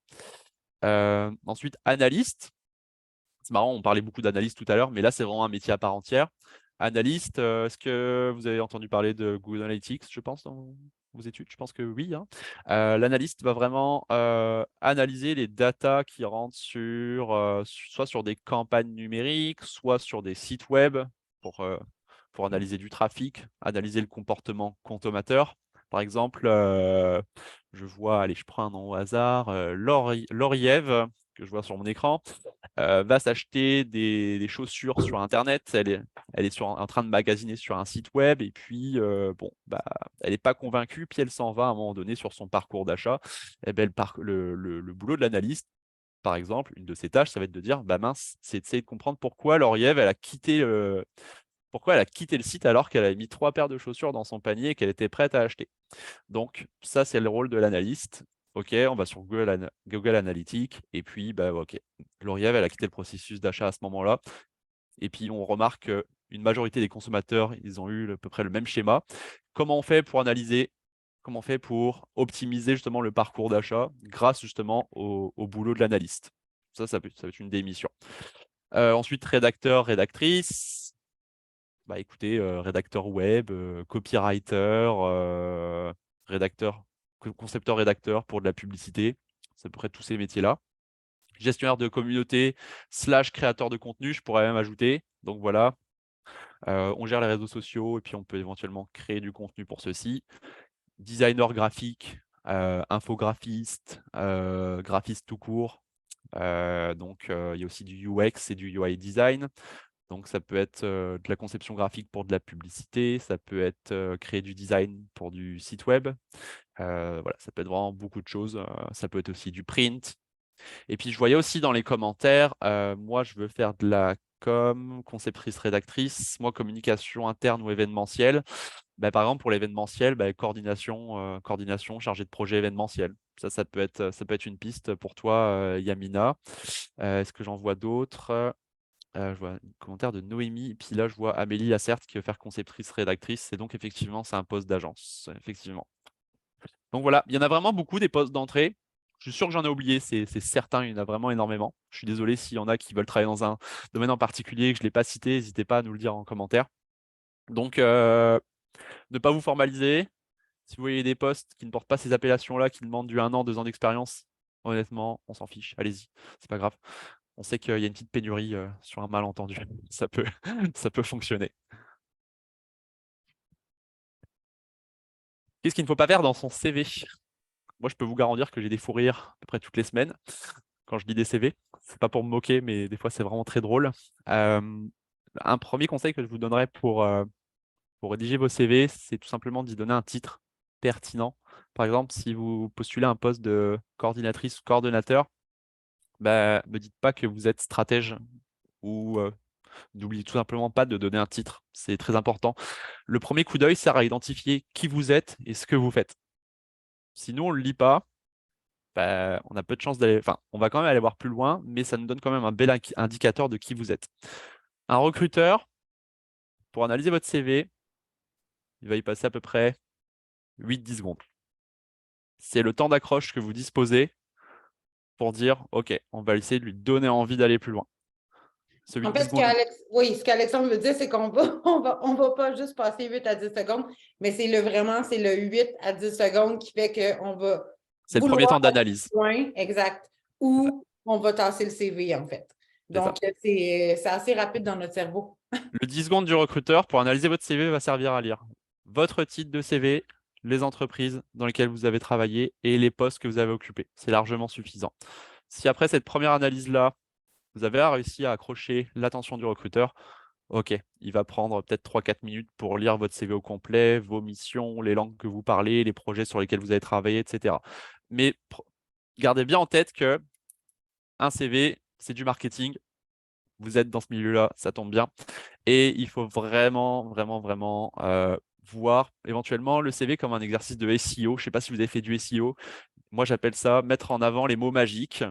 Ensuite, analyste. C'est marrant, on parlait beaucoup d'analyste tout à l'heure, mais là, c'est vraiment un métier à part entière. Analyste, est-ce que vous avez entendu parler de Google Analytics, je pense, dans vos études? Je pense que oui, hein. L'analyste va vraiment analyser les datas qui rentrent soit sur des campagnes numériques, soit sur des sites web pour pour analyser du trafic, analyser le comportement consommateur. Par exemple, je vois, allez, je prends un nom au hasard, Lauriève, que je vois sur mon écran, va s'acheter des chaussures sur Internet. Elle est en train de magasiner sur un site web et puis, bon, bah, elle n'est pas convaincue, puis elle s'en va à un moment donné sur son parcours d'achat. Et ben, le boulot de l'analyste, par exemple, une de ses tâches, ça va être de dire, bah mince, c'est d'essayer de comprendre pourquoi Lauriève, pourquoi elle a quitté le site alors qu'elle avait mis 3 paires de chaussures dans son panier et qu'elle était prête à acheter. Donc, ça, c'est le rôle de l'analyste. OK, on va sur Google Analytics et puis, bah, OK, Lauriève, elle a quitté le processus d'achat à ce moment-là. Et puis, on remarque qu'une majorité des consommateurs, ils ont eu à peu près le même schéma. Comment on fait pour analyser? Comment on fait pour optimiser justement le parcours d'achat grâce justement au boulot de l'analyste? Ça peut être une des missions. Ensuite, rédacteur, rédactrice. Bah, écoutez, rédacteur web, copywriter, concepteur rédacteur pour de la publicité. C'est à peu près tous ces métiers-là. Gestionnaire de communauté / créateur de contenu, je pourrais même ajouter. Donc voilà, on gère les réseaux sociaux et puis on peut éventuellement créer du contenu pour ceux-ci. Designer graphique, infographiste, graphiste tout court. Donc il y a aussi du UX et du UI design. Donc ça peut être de la conception graphique pour de la publicité, ça peut être créer du design pour du site web. Voilà, ça peut être vraiment beaucoup de choses. Ça peut être aussi du print. Et puis je voyais aussi dans les commentaires, moi je veux faire de la com, conceptrice, rédactrice, moi communication interne ou événementielle. Bah, par exemple pour l'événementiel, bah, coordination, chargée de projet événementiel. Ça peut être une piste pour toi, Yamina. Est-ce que j'en vois d'autres? Je vois un commentaire de Noémie, et puis là je vois Amélie Lacerte qui veut faire conceptrice, rédactrice, et donc effectivement c'est un poste d'agence, effectivement. Donc voilà, il y en a vraiment beaucoup des postes d'entrée. Je suis sûr que j'en ai oublié, c'est certain, il y en a vraiment énormément. Je suis désolé s'il y en a qui veulent travailler dans un domaine en particulier et que je ne l'ai pas cité, n'hésitez pas à nous le dire en commentaire. Donc, ne pas vous formaliser. Si vous voyez des postes qui ne portent pas ces appellations-là, qui demandent du 1 an, 2 ans d'expérience, honnêtement, on s'en fiche. Allez-y, c'est pas grave. On sait qu'il y a une petite pénurie sur un malentendu. Ça peut, ça peut fonctionner. Qu'est-ce qu'il ne faut pas faire dans son CV? Moi, je peux vous garantir que j'ai des fous rires à peu près toutes les semaines quand je lis des CV. C'est pas pour me moquer, mais des fois, c'est vraiment très drôle. Un premier conseil que je vous donnerais pour rédiger vos CV, c'est tout simplement d'y donner un titre pertinent. Par exemple, si vous postulez un poste de coordinatrice ou coordonnateur, bah, ne me dites pas que vous êtes stratège ou n'oubliez tout simplement pas de donner un titre. C'est très important. Le premier coup d'œil sert à identifier qui vous êtes et ce que vous faites. Sinon, on ne le lit pas. Bah, on a peu de chance d'aller. Enfin, on va quand même aller voir plus loin, mais ça nous donne quand même un bel indicateur de qui vous êtes. Un recruteur, pour analyser votre CV, il va y passer à peu près 8-10 secondes. C'est le temps d'accroche que vous disposez pour dire OK, on va essayer de lui donner envie d'aller plus loin. Ce En 8-10 fait, secondes. ce qu'Alexandre veut dire, c'est qu'on va, on va pas juste passer 8 à 10 secondes, mais c'est le 8 à 10 secondes qui fait qu'on va C'est le premier vouloir temps aller d'analyse. plus loin, exact, C'est ça. ou on va tasser le CV, en fait. C'est ça. Donc, c'est assez rapide dans notre cerveau. Le 10 secondes du recruteur pour analyser votre CV va servir à lire votre titre de CV, les entreprises dans lesquelles vous avez travaillé et les postes que vous avez occupés. C'est largement suffisant. Si après cette première analyse-là, vous avez réussi à accrocher l'attention du recruteur, OK, il va prendre peut-être 3-4 minutes pour lire votre CV au complet, vos missions, les langues que vous parlez, les projets sur lesquels vous avez travaillé, etc. Mais gardez bien en tête que un CV, c'est du marketing. Vous êtes dans ce milieu-là, ça tombe bien. Et il faut vraiment, vraiment, vraiment voir éventuellement le CV comme un exercice de SEO. Je ne sais pas si vous avez fait du SEO. Moi, j'appelle ça mettre en avant les mots magiques.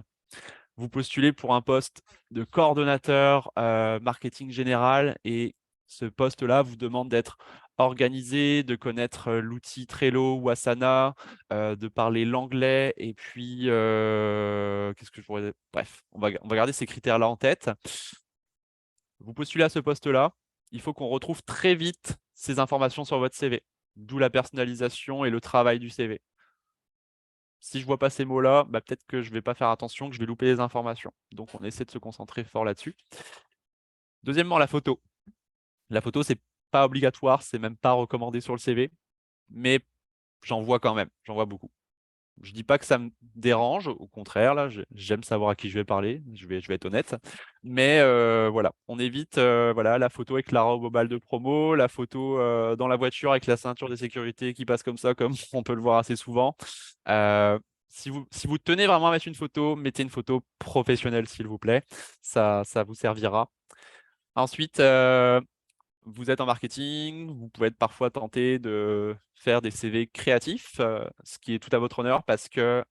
Vous postulez pour un poste de coordonnateur marketing général et ce poste-là vous demande d'être organisé, de connaître l'outil Trello ou Asana, de parler l'anglais et puis qu'est-ce que je pourrais... Bref, on va garder ces critères-là en tête. Vous postulez à ce poste-là, il faut qu'on retrouve très vite ces informations sur votre CV, d'où la personnalisation et le travail du CV. Si je ne vois pas ces mots-là, bah, peut-être que je ne vais pas faire attention, que je vais louper les informations. Donc, on essaie de se concentrer fort là-dessus. Deuxièmement, la photo. La photo, c'est pas obligatoire, c'est même pas recommandé sur le CV, mais j'en vois quand même, j'en vois beaucoup. Je dis pas que ça me dérange, au contraire, là, j'aime savoir à qui je vais parler, je vais être honnête. Mais voilà, on évite voilà, la photo avec la robe au bal de promo, la photo dans la voiture avec la ceinture de sécurité qui passe comme ça, comme on peut le voir assez souvent. Si vous tenez vraiment à mettre une photo, mettez une photo professionnelle, s'il vous plaît. Ça vous servira. Ensuite, vous êtes en marketing, vous pouvez être parfois tenté de faire des CV créatifs, ce qui est tout à votre honneur parce que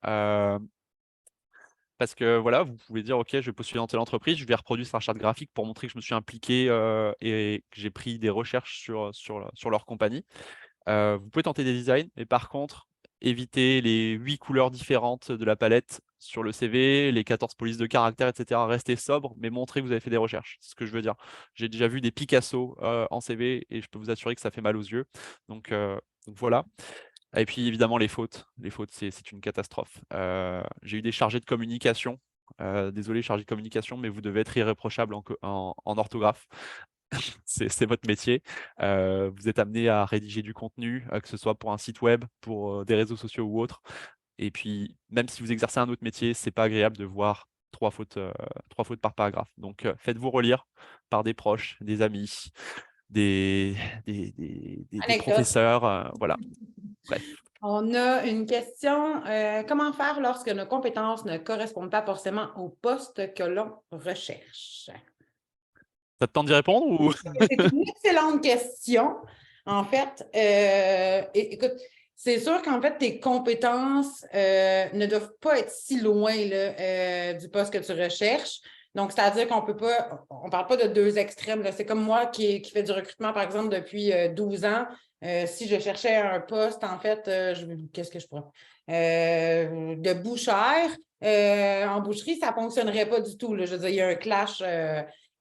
voilà, vous pouvez dire, OK, je vais postuler dans telle entreprise, je vais reproduire sa charte graphique pour montrer que je me suis impliqué et que j'ai pris des recherches sur leur compagnie. Vous pouvez tenter des designs, mais par contre, évitez les 8 couleurs différentes de la palette sur le CV, les 14 polices de caractère, etc. Restez sobre, mais montrez que vous avez fait des recherches. C'est ce que je veux dire. J'ai déjà vu des Picasso en CV et je peux vous assurer que ça fait mal aux yeux. Donc voilà. Et puis évidemment, les fautes. Les fautes, c'est une catastrophe. J'ai eu des chargés de communication. Désolé, chargé de communication, mais vous devez être irréprochable en orthographe. C'est votre métier. Vous êtes amené à rédiger du contenu, que ce soit pour un site web, pour des réseaux sociaux ou autres. Et puis, même si vous exercez un autre métier, c'est pas agréable de voir trois fautes par paragraphe. Donc, faites-vous relire par des proches, des amis, des, des Anecdote. professeurs. Voilà. Bref. On a une question. Comment faire lorsque nos compétences ne correspondent pas forcément au poste que l'on recherche? Ça te tente d'y répondre ou C'est une excellente question. En fait, écoute, c'est sûr qu'en fait, tes compétences ne doivent pas être si loin là, du poste que tu recherches. Donc, c'est-à-dire qu'on peut pas, on parle pas de deux extrêmes. C'est comme moi qui fais du recrutement, par exemple, depuis 12 ans. Si je cherchais un poste, en fait, qu'est-ce que je pourrais? De bouchère, en boucherie, ça ne fonctionnerait pas du tout. Là. Je veux dire, il y a un clash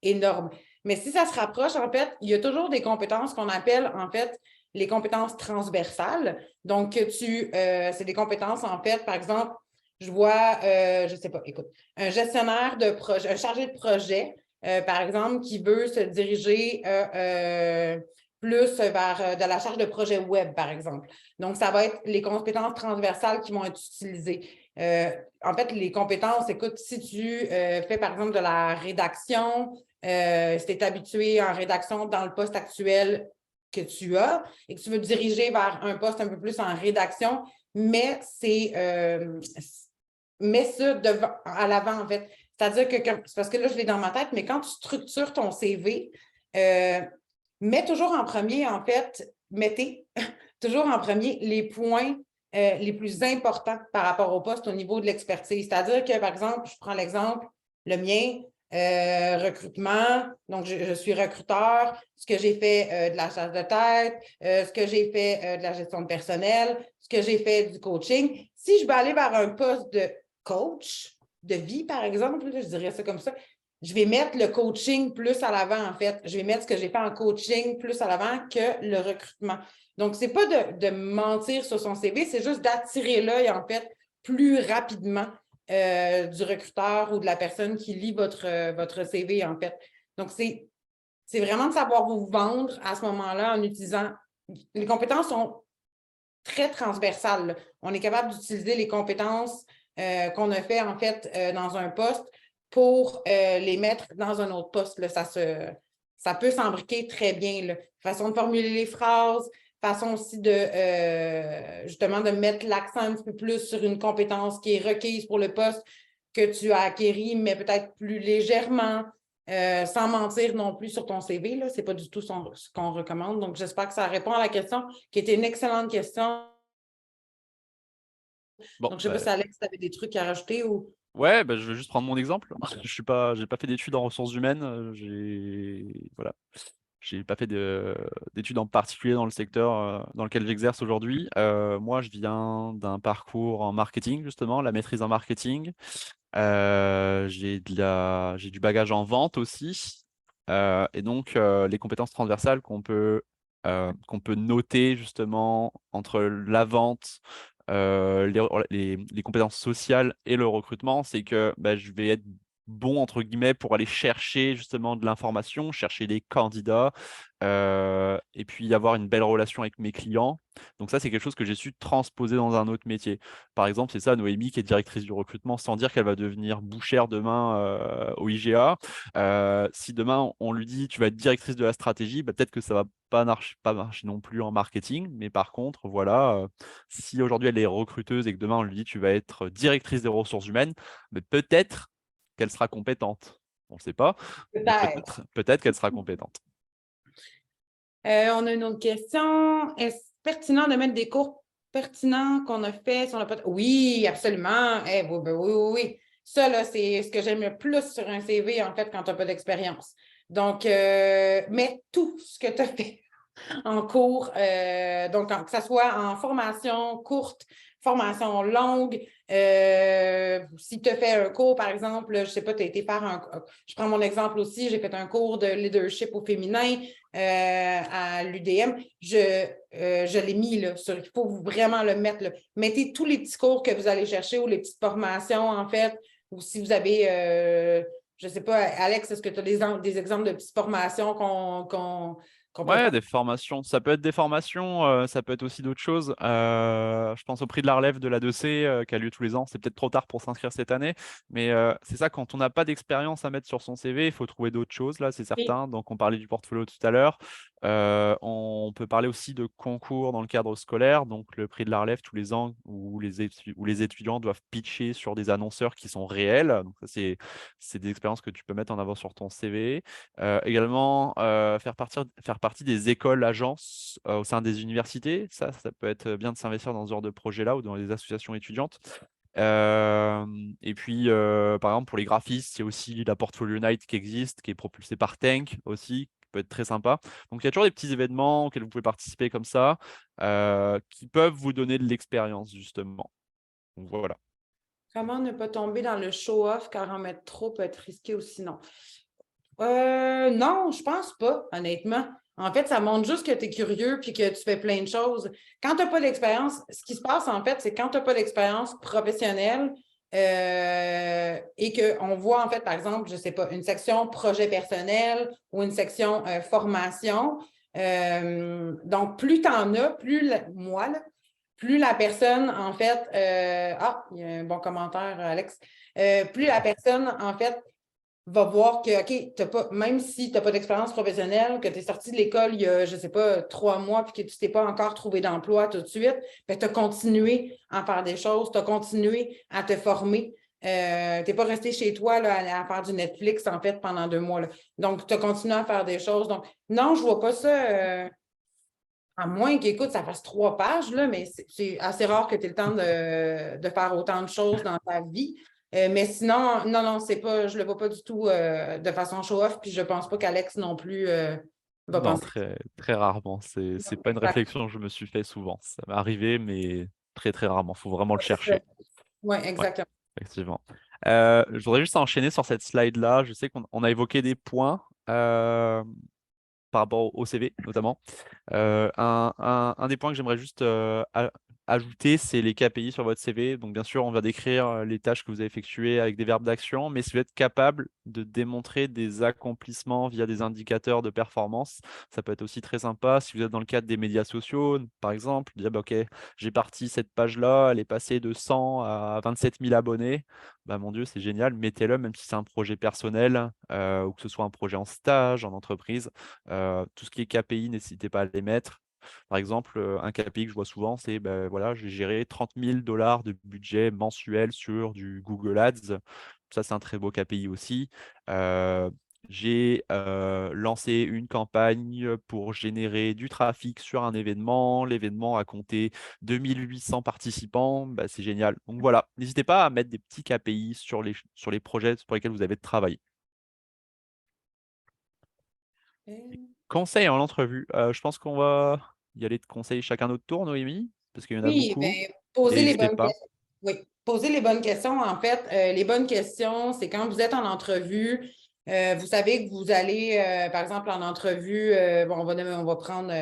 énorme. Mais si ça se rapproche, en fait, il y a toujours des compétences qu'on appelle, en fait, les compétences transversales. Donc, c'est des compétences, en fait, par exemple, je vois, je ne sais pas, écoute, un gestionnaire de projet, un chargé de projet, par exemple, qui veut se diriger plus vers de la charge de projet web, par exemple. Donc, ça va être les compétences transversales qui vont être utilisées. En fait, les compétences, écoute, si tu fais, par exemple, de la rédaction, si tu es habitué en rédaction dans le poste actuel que tu as et que tu veux te diriger vers un poste un peu plus en rédaction, mais mets ça à l'avant, en fait. C'est-à-dire que, c'est parce que là, je l'ai dans ma tête, mais quand tu structures ton CV, mets toujours en premier, en fait, mettez toujours en premier les points les plus importants par rapport au poste au niveau de l'expertise. C'est-à-dire que, par exemple, je prends l'exemple, le mien, recrutement, donc je suis recruteur, ce que j'ai fait de la chasse de tête, ce que j'ai fait de la gestion de personnel, ce que j'ai fait du coaching. Si je vais aller vers un poste de coach de vie, par exemple, je dirais ça comme ça, je vais mettre le coaching plus à l'avant, en fait. Je vais mettre ce que j'ai fait en coaching plus à l'avant que le recrutement. Donc, ce n'est pas de mentir sur son CV, c'est juste d'attirer l'œil, en fait, plus rapidement du recruteur ou de la personne qui lit votre CV, en fait. Donc, c'est vraiment de savoir vous vendre à ce moment-là en utilisant... Les compétences sont très transversales. Là. On est capable d'utiliser les compétences qu'on a fait, en fait, dans un poste pour les mettre dans un autre poste. Là. Ça peut s'embriquer très bien. Là. Façon de formuler les phrases, façon aussi de justement de mettre l'accent un petit peu plus sur une compétence qui est requise pour le poste que tu as acquéri, mais peut-être plus légèrement, sans mentir non plus sur ton CV. Ce n'est pas du tout ce qu'on recommande. Donc, j'espère que ça répond à la question, qui était une excellente question. Bon, Donc, je ne sais pas si Alex, tu avais des trucs à rajouter ou... Ouais, bah, je vais juste prendre mon exemple. J'ai pas fait d'études en ressources humaines. Voilà. J'ai pas fait d'études en particulier dans le secteur dans lequel j'exerce aujourd'hui. Moi, je viens d'un parcours en marketing, justement, la maîtrise en marketing. J'ai du bagage en vente aussi. Et donc, les compétences transversales qu'on peut noter justement entre la vente, les compétences sociales et le recrutement, c'est que bah, je vais être bon, entre guillemets, pour aller chercher justement de l'information, chercher des candidats, et puis avoir une belle relation avec mes clients. Donc ça, c'est quelque chose que j'ai su transposer dans un autre métier. Par exemple, c'est ça, Noémie, qui est directrice du recrutement, sans dire qu'elle va devenir bouchère demain au IGA. Si demain, on lui dit, tu vas être directrice de la stratégie, bah, peut-être que ça va pas marcher non plus en marketing. Mais par contre, voilà, si aujourd'hui, elle est recruteuse et que demain, on lui dit, tu vas être directrice des ressources humaines, mais peut-être qu'elle sera compétente. On ne sait pas, mais Peut-être. peut-être qu'elle sera compétente. On a une autre question. Est-ce pertinent de mettre des cours pertinents qu'on a fait sur le podcast? Oui, absolument. Oui, ben oui, oui, oui. Ça, là, c'est ce que j'aime le plus sur un CV, en fait, quand tu n'as pas d'expérience. Donc, mets tout ce que tu as fait en cours, donc que ce soit en formation courte, formation longue. Si tu as fait un cours, par exemple, je ne sais pas, tu as été faire je prends mon exemple aussi, j'ai fait un cours de leadership au féminin à l'UDM. Je l'ai mis là, il faut vraiment le mettre là. Mettez tous les petits cours que vous allez chercher ou les petites formations, en fait, ou si vous avez, je ne sais pas, Alex, est-ce que tu as des exemples de petites formations qu'on peut Ouais, faire? des formations. Ça peut être des formations, ça peut être aussi d'autres choses. Je pense au prix de la relève de la 2C qui a lieu tous les ans. C'est peut-être trop tard pour s'inscrire cette année, mais c'est ça, quand on n'a pas d'expérience à mettre sur son CV, il faut trouver d'autres choses, là, c'est Oui. certain. Donc, on parlait du portfolio tout à l'heure. On peut parler aussi de concours dans le cadre scolaire, donc le prix de la relève tous les ans où les étudiants doivent pitcher sur des annonceurs qui sont réels. Donc, ça, c'est des expériences que tu peux mettre en avant sur ton CV. Également, faire partie des écoles, agences au sein des universités. Ça peut être bien de s'investir dans ce genre de projet-là ou dans les associations étudiantes. Et puis, par exemple, pour les graphistes, il y a aussi la Portfolio Night qui existe, qui est propulsée par Tank aussi, qui peut être très sympa. Donc, il y a toujours des petits événements auxquels vous pouvez participer comme ça, qui peuvent vous donner de l'expérience, justement. Donc, voilà. Comment ne pas tomber dans le show-off car en mettre trop peut être risqué ou sinon? Non, je pense pas, honnêtement. En fait, ça montre juste que tu es curieux puis que tu fais plein de choses. Quand tu n'as pas d'expérience, ce qui se passe, en fait, c'est quand tu n'as pas d'expérience professionnelle et qu'on voit, en fait, par exemple, je ne sais pas, une section projet personnel ou une section formation. Donc, plus tu en as, moi, là, plus la personne, en fait, il y a un bon commentaire, Alex. Plus la personne, en fait, va voir que, OK, même si tu n'as pas d'expérience professionnelle, que tu es sorti de l'école il y a, je ne sais pas, 3 mois, puis que tu ne t'es pas encore trouvé d'emploi tout de suite, tu as continué à faire des choses, tu as continué à te former. Tu n'es pas resté chez toi là, à faire du Netflix, en fait, pendant 2 mois. Là. Donc, tu as continué à faire des choses. Donc, non, je ne vois pas ça. À moins qu'écoute, ça fasse 3 pages, là, mais c'est assez rare que tu aies le temps de faire autant de choses dans ta vie. Mais sinon, non, non, c'est pas, je le vois pas du tout de façon show-off, puis je pense pas qu'Alex non plus va Non, penser. très, très rarement. C'est pas une réflexion que je me suis fait souvent. Ça m'est arrivé, mais très, très rarement. Il faut vraiment le chercher. Oui, Ouais, exactement. effectivement. Je voudrais juste enchaîner sur cette slide-là. Je sais qu'on a évoqué des points par rapport au CV, notamment. Un des points que j'aimerais juste ajouter, c'est les KPI sur votre CV. Donc, bien sûr, on va décrire les tâches que vous avez effectuées avec des verbes d'action, mais si vous êtes capable de démontrer des accomplissements via des indicateurs de performance, ça peut être aussi très sympa. Si vous êtes dans le cadre des médias sociaux, par exemple, dire bah, OK, j'ai parti cette page-là, elle est passée de 100 à 27 000 abonnés. Bah, mon Dieu, c'est génial. Mettez-le, même si c'est un projet personnel ou que ce soit un projet en stage, en entreprise. Tout ce qui est KPI, n'hésitez pas à les mettre. Par exemple, un KPI que je vois souvent, c'est ben, voilà, j'ai géré 30 000 $ de budget mensuel sur du Google Ads. Ça, c'est un très beau KPI aussi. J'ai lancé une campagne pour générer du trafic sur un événement. L'événement a compté 2800 participants. Ben, c'est génial. Donc voilà, n'hésitez pas à mettre des petits KPI sur les projets pour lesquels vous avez travaillé. Conseil en entrevue. Je pense qu'on va y aller de conseils chacun notre tour, Noémie, parce qu'il y en a Oui, beaucoup. bien, poser les N'hésitez bonnes pas. questions. Oui, poser les bonnes questions. En fait, les bonnes questions, c'est quand vous êtes en entrevue, vous savez que vous allez, par exemple, en entrevue, bon, on va prendre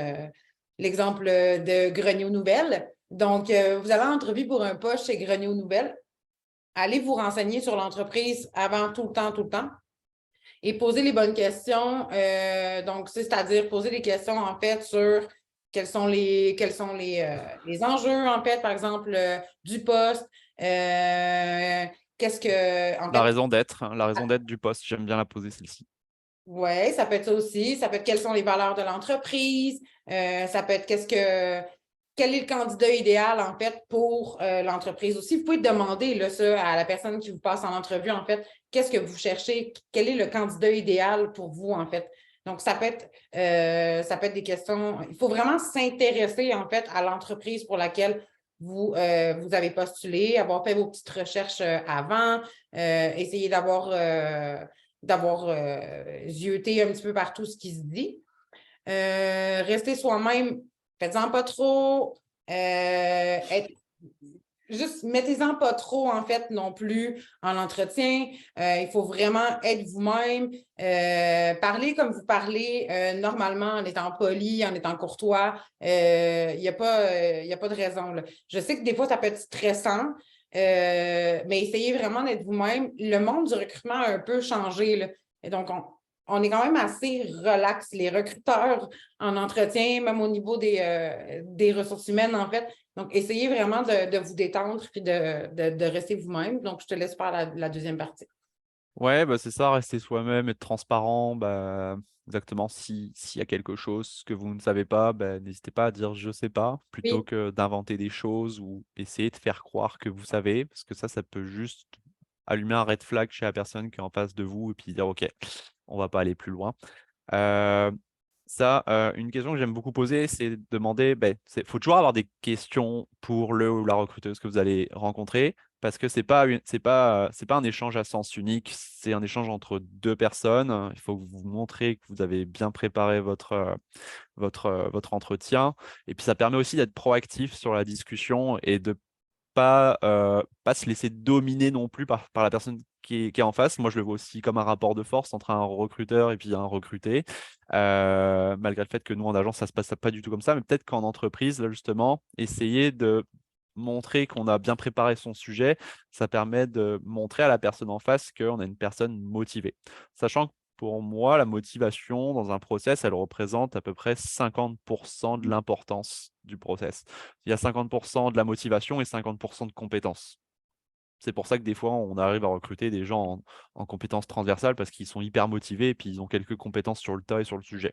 l'exemple de Grenier aux Nouvelles. Donc, vous allez en entrevue pour un poste chez Grenier aux Nouvelles. allez vous renseigner sur l'entreprise avant tout le temps. Et poser les bonnes questions. Donc, c'est-à-dire poser des questions, en fait, sur quels sont les enjeux, en fait, par exemple, du poste. Qu'est-ce que, en La fait, raison d'être, hein, la raison d'être du poste, j'aime bien la poser celle-ci. oui, ça peut être ça aussi. Ça peut être quelles sont les valeurs de l'entreprise. Ça peut être quel est le candidat idéal, en fait, pour l'entreprise aussi. Vous pouvez demander là, ça à la personne qui vous passe en entrevue, en fait, qu'est-ce que vous cherchez? Quel est le candidat idéal pour vous, en fait? Donc, ça peut être des questions. Il faut vraiment s'intéresser, en fait, à l'entreprise pour laquelle vous avez postulé, avoir fait vos petites recherches avant, essayer d'avoir zioté un petit peu partout ce qui se dit. Rester soi-même, faites-en pas trop. Juste mettez-en pas trop, en fait, non plus en entretien. Il faut vraiment être vous-même. Parler comme vous parlez normalement, en étant poli, en étant courtois. Il n'y a pas de raison, là. Je sais que des fois, ça peut être stressant, mais essayez vraiment d'être vous-même. Le monde du recrutement a un peu changé, là. Et donc, on est quand même assez relax. Les recruteurs en entretien, même au niveau des ressources humaines, en fait. Donc, essayez vraiment de vous détendre et de rester vous-même. Donc, je te laisse faire la deuxième partie. Ouais, bah c'est ça, rester soi-même, être transparent. Bah, exactement, s'il y a quelque chose que vous ne savez pas, bah, n'hésitez pas à dire je sais pas, plutôt Oui, que d'inventer des choses ou essayer de faire croire que vous savez, parce que ça peut juste allumer un red flag chez la personne qui est en face de vous et puis dire ok, on va pas aller plus loin. Euh, une question que j'aime beaucoup poser, c'est de demander, faut toujours avoir des questions pour le ou la recruteuse que vous allez rencontrer, parce que c'est pas un échange à sens unique, c'est un échange entre deux personnes. Il faut que vous montrez que vous avez bien préparé votre entretien, et puis ça permet aussi d'être proactif sur la discussion et de pas se laisser dominer non plus par la personne qui est en face. Moi, je le vois aussi comme un rapport de force entre un recruteur et puis un recruté. Malgré le fait que nous, en agence, ça se passe pas du tout comme ça, mais peut-être qu'en entreprise, là, justement, essayer de montrer qu'on a bien préparé son sujet, ça permet de montrer à la personne en face qu'on a une personne motivée. Sachant que pour moi, la motivation dans un process, elle représente à peu près 50% de l'importance du process. Il y a 50% de la motivation et 50% de compétences. C'est pour ça que des fois, on arrive à recruter des gens en compétences transversales parce qu'ils sont hyper motivés et puis ils ont quelques compétences sur le tas et sur le sujet.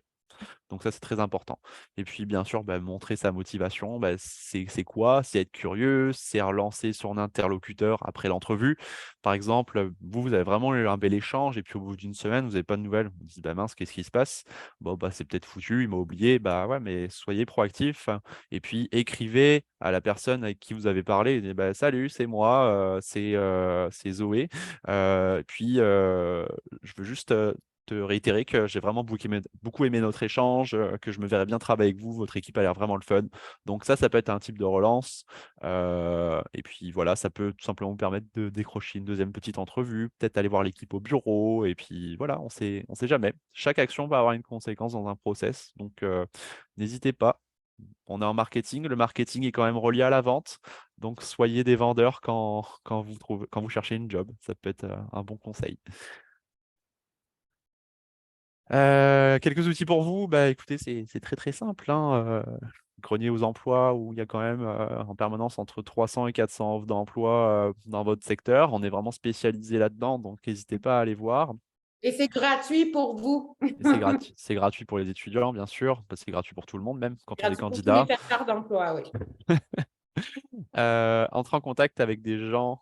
Donc ça, c'est très important. Et puis, bien sûr, montrer sa motivation, c'est quoi? C'est être curieux, c'est relancer son interlocuteur après l'entrevue. Par exemple, vous avez vraiment eu un bel échange et puis au bout d'une semaine, vous n'avez pas de nouvelles. Vous dites, bah mince, qu'est-ce qui se passe? Bon, c'est peut-être foutu, il m'a oublié. Bah ouais, mais soyez proactif. Et puis, écrivez à la personne avec qui vous avez parlé. Et dites, bah, salut, c'est moi, c'est Zoé. Et puis, je veux juste te réitérer que j'ai vraiment beaucoup aimé notre échange, que je me verrais bien travailler avec vous. Votre équipe a l'air vraiment le fun. Donc ça peut être un type de relance. Et puis voilà, ça peut tout simplement vous permettre de décrocher une deuxième petite entrevue, peut-être aller voir l'équipe au bureau. Et puis voilà, on sait jamais. Chaque action va avoir une conséquence dans un process. Donc n'hésitez pas. On est en marketing. Le marketing est quand même relié à la vente. Donc soyez des vendeurs quand vous cherchez une job. Ça peut être un bon conseil. Quelques outils pour vous, écoutez, c'est très très simple, hein. Grenier aux emplois où il y a quand même en permanence entre 300 et 400 offres d'emploi dans votre secteur. On est vraiment spécialisé là-dedans, donc n'hésitez pas à aller voir. et c'est gratuit pour vous. Et c'est gratuit pour les étudiants, bien sûr, parce que c'est gratuit pour tout le monde, même quand on est Gratuit pour tous les candidat. chercheurs d'emploi, oui. Entrer en contact avec des gens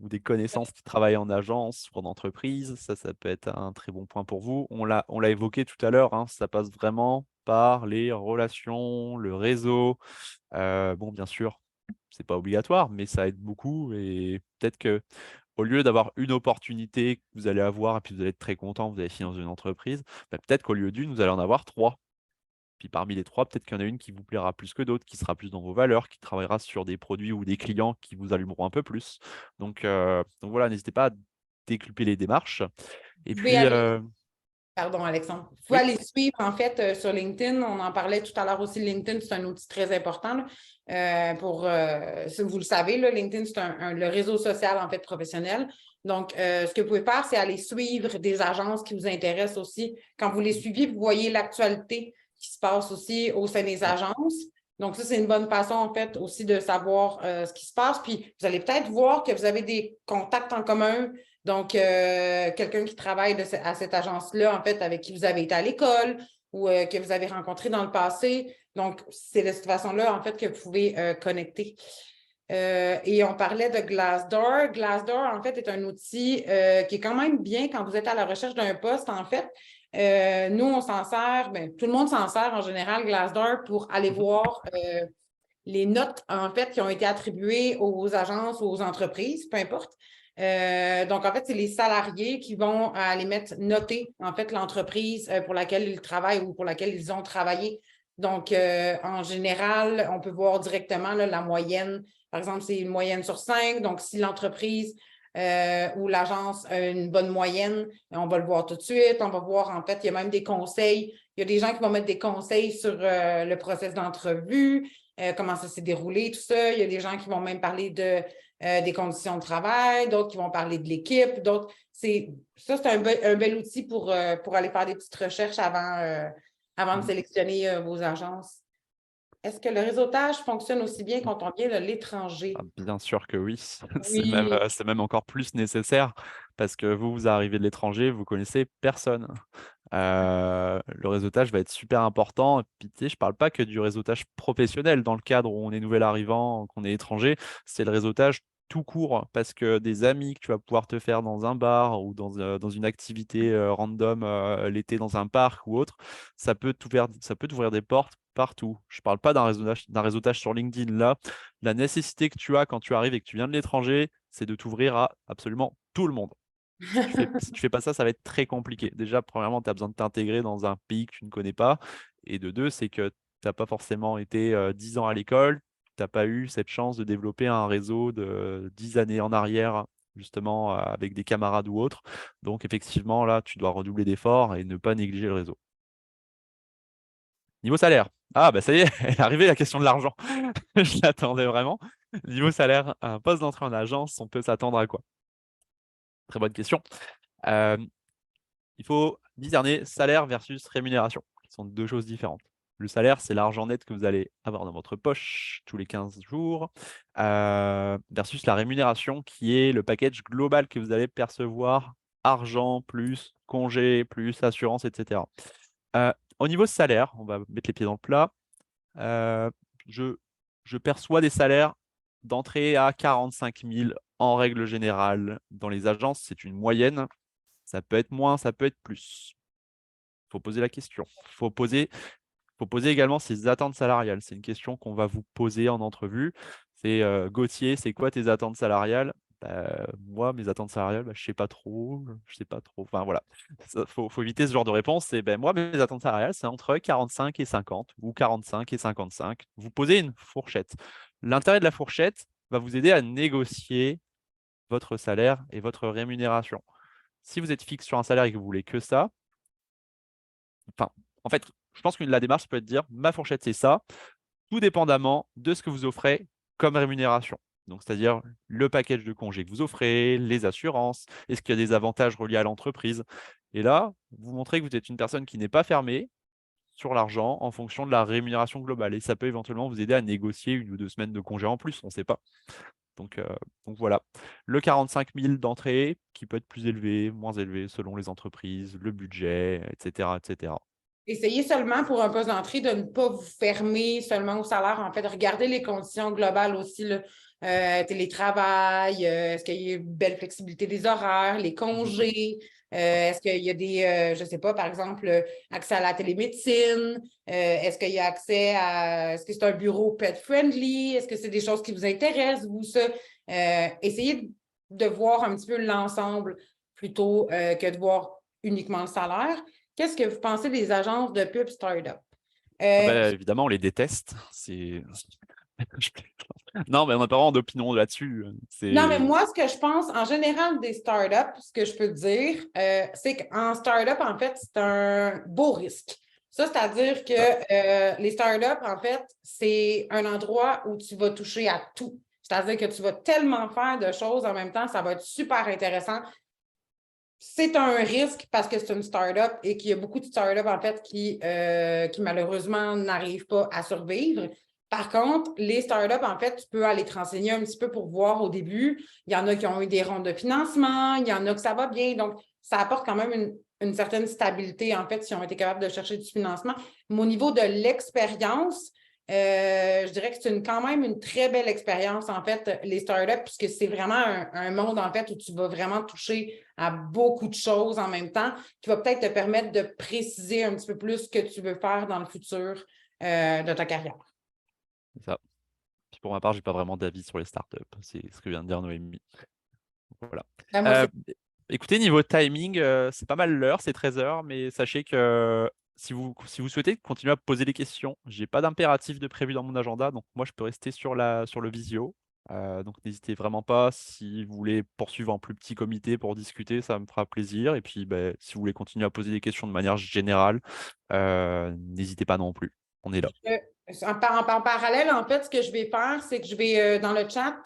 ou des connaissances qui travaillent en agence ou en entreprise, ça peut être un très bon point pour vous. On l'a évoqué tout à l'heure, hein, ça passe vraiment par les relations, le réseau. Bon, bien sûr, c'est pas obligatoire, mais ça aide beaucoup. Et peut-être que au lieu d'avoir une opportunité que vous allez avoir et puis vous allez être très content, vous allez finir dans une entreprise, peut-être qu'au lieu d'une, vous allez en avoir trois. Puis parmi les trois, peut-être qu'il y en a une qui vous plaira plus que d'autres, qui sera plus dans vos valeurs, qui travaillera sur des produits ou des clients qui vous allumeront un peu plus. Donc voilà, n'hésitez pas à décupler les démarches. Et Vous pouvez puis, aller Pardon, Alexandre. Il faut aller suivre, en fait, sur LinkedIn. On en parlait tout à l'heure aussi. LinkedIn, c'est un outil très important. Si vous le savez, là, LinkedIn, c'est le réseau social, en fait, professionnel. Donc, ce que vous pouvez faire, c'est aller suivre des agences qui vous intéressent aussi. Quand vous les suivez, vous voyez l'actualité qui se passe aussi au sein des agences. Donc, ça, c'est une bonne façon, en fait, aussi de savoir ce qui se passe. Puis, vous allez peut-être voir que vous avez des contacts en commun. Donc, quelqu'un qui travaille à cette agence-là, en fait, avec qui vous avez été à l'école ou que vous avez rencontré dans le passé. Donc, c'est de cette façon-là, en fait, que vous pouvez connecter. Et on parlait de Glassdoor. Glassdoor, en fait, est un outil qui est quand même bien quand vous êtes à la recherche d'un poste, en fait. Nous, on s'en sert, tout le monde s'en sert en général, Glassdoor, pour aller voir les notes, en fait, qui ont été attribuées aux agences ou aux entreprises, peu importe. Donc, en fait, c'est les salariés qui vont aller mettre noter, en fait, l'entreprise pour laquelle ils travaillent ou pour laquelle ils ont travaillé. Donc, en général, on peut voir directement là, la moyenne. Par exemple, c'est une moyenne sur 5. Donc, si l'entreprise ou l'agence a une bonne moyenne, on va le voir tout de suite. On va voir, en fait, il y a même des conseils. Il y a des gens qui vont mettre des conseils sur le processus d'entrevue, comment ça s'est déroulé, tout ça. Il y a des gens qui vont même parler des conditions de travail, d'autres qui vont parler de l'équipe, d'autres. C'est un bel outil pour aller faire des petites recherches avant de sélectionner vos agences. Est-ce que le réseautage fonctionne aussi bien quand on vient de l'étranger? Ah, bien sûr que oui, Oui. c'est même encore plus nécessaire parce que vous arrivez de l'étranger, vous connaissez personne. Le réseautage va être super important. Et puis, tu sais, je ne parle pas que du réseautage professionnel dans le cadre où on est nouvel arrivant, qu'on est étranger, c'est le réseautage tout court parce que des amis que tu vas pouvoir te faire dans un bar ou dans une activité random l'été dans un parc ou autre, ça peut t'ouvrir des portes partout. Je ne parle pas d'un réseautage sur LinkedIn. Là, la nécessité que tu as quand tu arrives et que tu viens de l'étranger, c'est de t'ouvrir à absolument tout le monde. Si tu fais pas ça, ça va être très compliqué. Déjà, premièrement, tu as besoin de t'intégrer dans un pays que tu ne connais pas. Et de deux, c'est que tu n'as pas forcément été 10 ans à l'école. Tu n'as pas eu cette chance de développer un réseau de 10 années en arrière, justement, avec des camarades ou autres. Donc, effectivement, là, tu dois redoubler d'efforts et ne pas négliger le réseau. Niveau salaire. Ah, bah ça y est, elle est arrivée la question de l'argent. Je l'attendais vraiment. Niveau salaire, un poste d'entrée en agence, on peut s'attendre à quoi? Très bonne question. Euh, Il faut discerner salaire versus rémunération, qui sont deux choses différentes. Le salaire, c'est l'argent net que vous allez avoir dans votre poche tous les 15 jours, versus la rémunération, qui est le package global que vous allez percevoir, argent plus congé, plus assurance, etc. Au niveau salaire, on va mettre les pieds dans le plat. Euh, je perçois des salaires d'entrée à 45 000 en règle générale. Dans les agences, c'est une moyenne. Ça peut être moins, ça peut être plus. Il faut poser la question. Il faut poser également ses attentes salariales. C'est une question qu'on va vous poser en entrevue. C'est Gauthier, c'est quoi tes attentes salariales? Moi, mes attentes salariales, je ne sais pas trop. Je sais pas trop. Enfin, voilà. Il faut éviter ce genre de réponse. C'est moi, mes attentes salariales, c'est entre 45 et 50 ou 45 et 55. Vous posez une fourchette. L'intérêt de la fourchette va vous aider à négocier votre salaire et votre rémunération. Si vous êtes fixe sur un salaire et que vous voulez que ça, en fait, je pense que la démarche peut être de dire ma fourchette, c'est ça, tout dépendamment de ce que vous offrez comme rémunération. Donc, c'est-à-dire le package de congés que vous offrez, les assurances, est-ce qu'il y a des avantages reliés à l'entreprise? Et là, vous montrez que vous êtes une personne qui n'est pas fermée sur l'argent en fonction de la rémunération globale. Et ça peut éventuellement vous aider à négocier 1 ou 2 semaines de congés en plus, on ne sait pas. Donc voilà, le 45 000 d'entrée qui peut être plus élevé, moins élevé selon les entreprises, le budget, etc. etc. Essayez seulement pour un poste d'entrée de ne pas vous fermer seulement au salaire, en fait, regardez les conditions globales aussi, là. Télétravail, est-ce qu'il y a une belle flexibilité des horaires, les congés, est-ce qu'il y a des, je ne sais pas, par exemple, accès à la télémédecine, est-ce qu'il y a accès à, est-ce que c'est un bureau pet-friendly, est-ce que c'est des choses qui vous intéressent, vous, ça? Essayez de voir un petit peu l'ensemble plutôt que de voir uniquement le salaire. Qu'est-ce que vous pensez des agences de pub start-up? Évidemment, on les déteste. Non, mais on n'a pas vraiment d'opinion là-dessus. Non, mais C'est moi, ce que je pense, en général, des startups, ce que je peux te dire, c'est qu'en startup, en fait, c'est un beau risque. Ça, c'est-à-dire que ça. les startups, en fait, c'est un endroit où tu vas toucher à tout. C'est-à-dire que tu vas tellement faire de choses en même temps, ça va être super intéressant. C'est un risque parce que c'est une startup et qu'il y a beaucoup de startups, en fait, qui malheureusement n'arrivent pas à survivre. Par contre, les startups, en fait, tu peux aller te renseigner un petit peu pour voir au début. Il y en a qui ont eu des rondes de financement, il y en a que ça va bien. Donc, ça apporte quand même une certaine stabilité, en fait, si on ont été capables de chercher du financement. Mais au niveau de l'expérience, je dirais que c'est quand même une très belle expérience, en fait, les startups, puisque c'est vraiment un monde, en fait, où tu vas vraiment toucher à beaucoup de choses en même temps, qui va peut-être te permettre de préciser un petit peu plus ce que tu veux faire dans le futur de ta carrière. C'est ça. Puis pour ma part, j'ai pas vraiment d'avis sur les startups. C'est ce que vient de dire Noémie. Voilà. Ben, moi, Euh, c'est Écoutez, niveau timing, c'est pas mal l'heure, c'est 13 h, mais sachez que si vous souhaitez continuer à poser des questions, j'ai pas d'impératif de prévu dans mon agenda, donc moi je peux rester sur le visio. Donc n'hésitez vraiment pas si vous voulez poursuivre en plus petit comité pour discuter, ça me fera plaisir. Et puis ben, si vous voulez continuer à poser des questions de manière générale, n'hésitez pas non plus. On est là. en parallèle, en fait, ce que je vais faire, c'est que je vais dans le chat,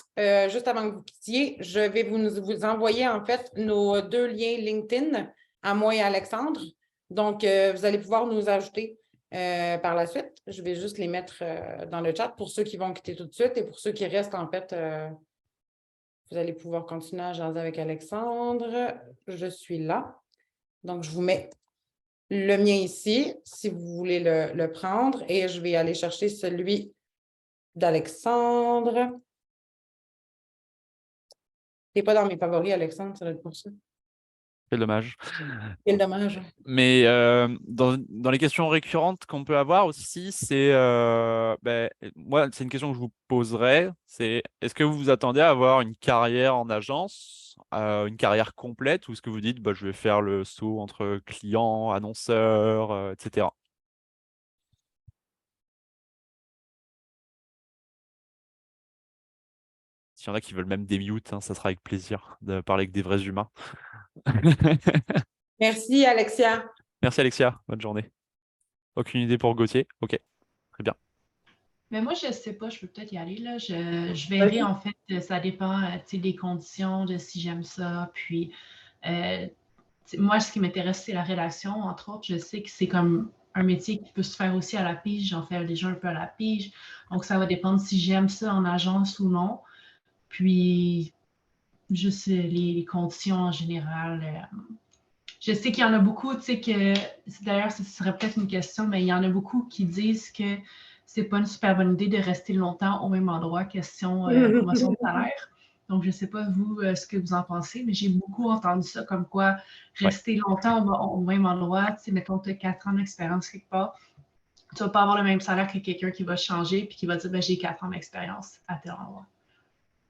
juste avant que vous quittiez, je vais vous envoyer en fait nos deux liens LinkedIn à moi et Alexandre. Donc, vous allez pouvoir nous ajouter par la suite. Je vais juste les mettre dans le chat pour ceux qui vont quitter tout de suite et pour ceux qui restent, en fait, vous allez pouvoir continuer à jaser avec Alexandre. Je suis là. Donc, je vous mets le mien ici, si vous voulez le prendre, et je vais aller chercher celui d'Alexandre. Tu n'es pas dans mes favoris, Alexandre, ça doit être pour ça. Quel dommage. Quel dommage. Mais dans les questions récurrentes qu'on peut avoir aussi, c'est ben, moi, c'est une question que je vous poserai, c'est est-ce que vous vous attendez à avoir une carrière en agence, une carrière complète, ou est-ce que vous dites bah, je vais faire le saut entre client, annonceur, etc. S'il y en a qui veulent même des mutes, hein, ça sera avec plaisir de parler avec des vrais humains. Merci, Alexia. Merci Alexia, bonne journée. Aucune idée pour Gauthier? Ok, très bien. Mais moi, je ne sais pas, je peux peut-être y aller, là. Je verrai, Vas-y. en fait, ça dépend, tu sais, des conditions, de si j'aime ça. Puis, euh, moi, ce qui m'intéresse, c'est la rédaction, entre autres. Je sais que c'est comme un métier qui peut se faire aussi à la pige. J'en fais déjà un peu à la pige. Donc, ça va dépendre si j'aime ça en agence ou non. Puis, juste les conditions en général. Je sais qu'il y en a beaucoup, tu sais, que d'ailleurs, ce serait peut-être une question, mais il y en a beaucoup qui disent que c'est pas une super bonne idée de rester longtemps au même endroit, question promotion de salaire. Donc, je ne sais pas, vous, ce que vous en pensez, mais j'ai beaucoup entendu ça, comme quoi Ouais. rester longtemps au même endroit, tu sais, mettons, tu as 4 ans d'expérience quelque part, tu ne vas pas avoir le même salaire que quelqu'un qui va changer puis qui va dire, ben, j'ai 4 ans d'expérience à tel endroit.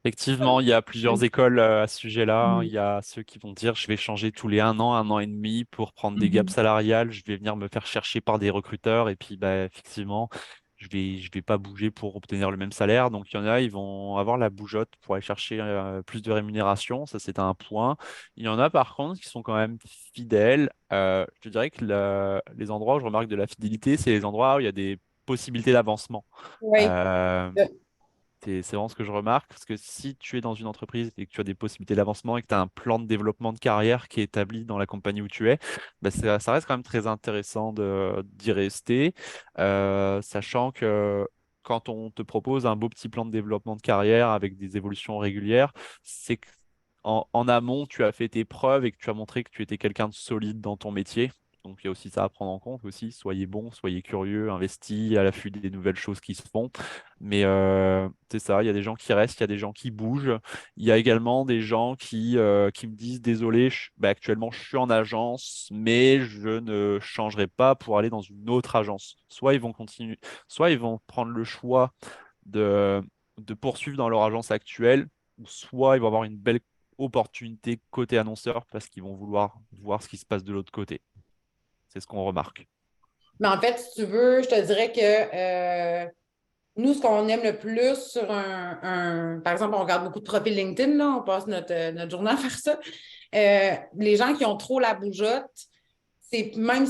Effectivement, il y a plusieurs écoles à ce sujet-là. Il Mhm. y a ceux qui vont dire je vais changer tous les un an et demi pour prendre des gaps Mhm. salariales. Je vais venir me faire chercher par des recruteurs et puis bah, effectivement, je vais pas bouger pour obtenir le même salaire. Donc il y en a, ils vont avoir la bougeotte pour aller chercher plus de rémunération. Ça, c'est un point. Il y en a par contre qui sont quand même fidèles. Je dirais que les endroits où je remarque de la fidélité, c'est les endroits où il y a des possibilités d'avancement. Oui. Euh, c'est vraiment ce que je remarque, parce que si tu es dans une entreprise et que tu as des possibilités d'avancement et que tu as un plan de développement de carrière qui est établi dans la compagnie où tu es, bah, ça reste quand même très intéressant d'y rester, sachant que quand on te propose un beau petit plan de développement de carrière avec des évolutions régulières, c'est qu'en amont, tu as fait tes preuves et que tu as montré que tu étais quelqu'un de solide dans ton métier. Donc il y a aussi ça à prendre en compte aussi. Soyez bon, soyez curieux, investis à l'affût des nouvelles choses qui se font. Mais c'est ça, il y a des gens qui restent, il y a des gens qui bougent. Il y a également des gens qui me disent, désolé, bah, actuellement je suis en agence, mais je ne changerai pas pour aller dans une autre agence. Soit ils vont continuer, soit ils vont prendre le choix de, de poursuivre dans leur agence actuelle, ou soit ils vont avoir une belle opportunité côté annonceur parce qu'ils vont vouloir voir ce qui se passe de l'autre côté. C'est ce qu'on remarque. Mais en fait, si tu veux, je te dirais que Nous, ce qu'on aime le plus sur par exemple, on regarde beaucoup de profils LinkedIn, là, on passe notre journée à faire ça. Les gens qui ont trop la bougeotte, c'est même,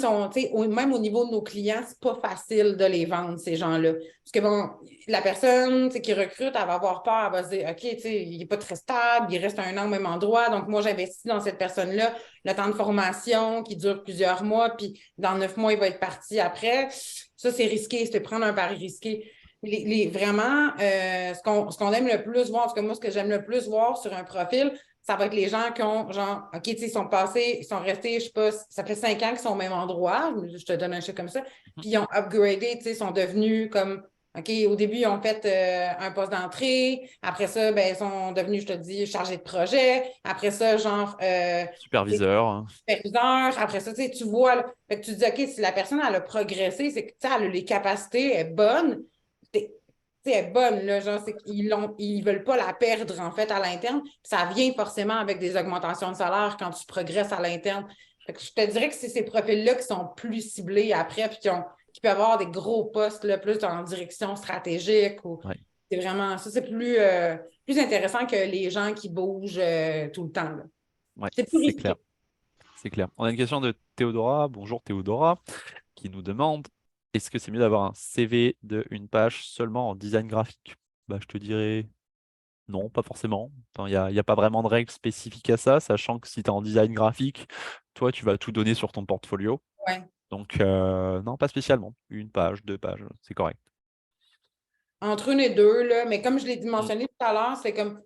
même au niveau de nos clients, c'est pas facile de les vendre, ces gens-là. Parce que bon, la personne qui recrute, elle va avoir peur, elle va se dire, OK, il n'est pas très stable, il reste un an au même endroit, donc moi, j'investis dans cette personne-là, le temps de formation qui dure plusieurs mois, puis dans 9 mois, il va être parti après. Ça, c'est risqué, c'est prendre un pari risqué. Vraiment, ce qu'on aime le plus voir, parce que moi, ce que j'aime le plus voir sur un profil, ça va être les gens qui ont, genre, OK, ils sont passés, ils sont restés, je sais pas, ça fait 5 ans qu'ils sont au même endroit, je te donne un chiffre comme ça, puis ils ont upgradé, ils sont devenus comme, OK, au début, ils ont fait un poste d'entrée, après ça, ben, ils sont devenus, je te dis, chargés de projet, après ça, genre, Superviseur. superviseur, après ça, tu vois, là, fait que tu te dis, OK, si la personne, elle a progressé, c'est que, elle a les capacités, elle est bonne, elle est bonne, là, genre, c'est qu'ils veulent pas la perdre, en fait, à l'interne. Ça vient forcément avec des augmentations de salaire quand tu progresses à l'interne. Je te dirais que c'est ces profils-là qui sont plus ciblés après, puis qui peuvent avoir des gros postes, là, plus en direction stratégique. Ouais. C'est vraiment, ça, c'est plus intéressant que les gens qui bougent tout le temps, là. Ouais, C'est plus c'est risqué. clair. C'est clair. On a une question de Théodora. Bonjour Théodora, qui nous demande est-ce que c'est mieux d'avoir un CV de une page seulement en design graphique? Bah, je te dirais non, pas forcément. Il n'y a pas vraiment de règles spécifiques à ça, sachant que si tu es en design graphique, toi, tu vas tout donner sur ton portfolio. Ouais. Donc, non, pas spécialement. Une page, 2 pages, c'est correct. Entre une et deux, là, mais comme je l'ai mentionné tout à l'heure, c'est comme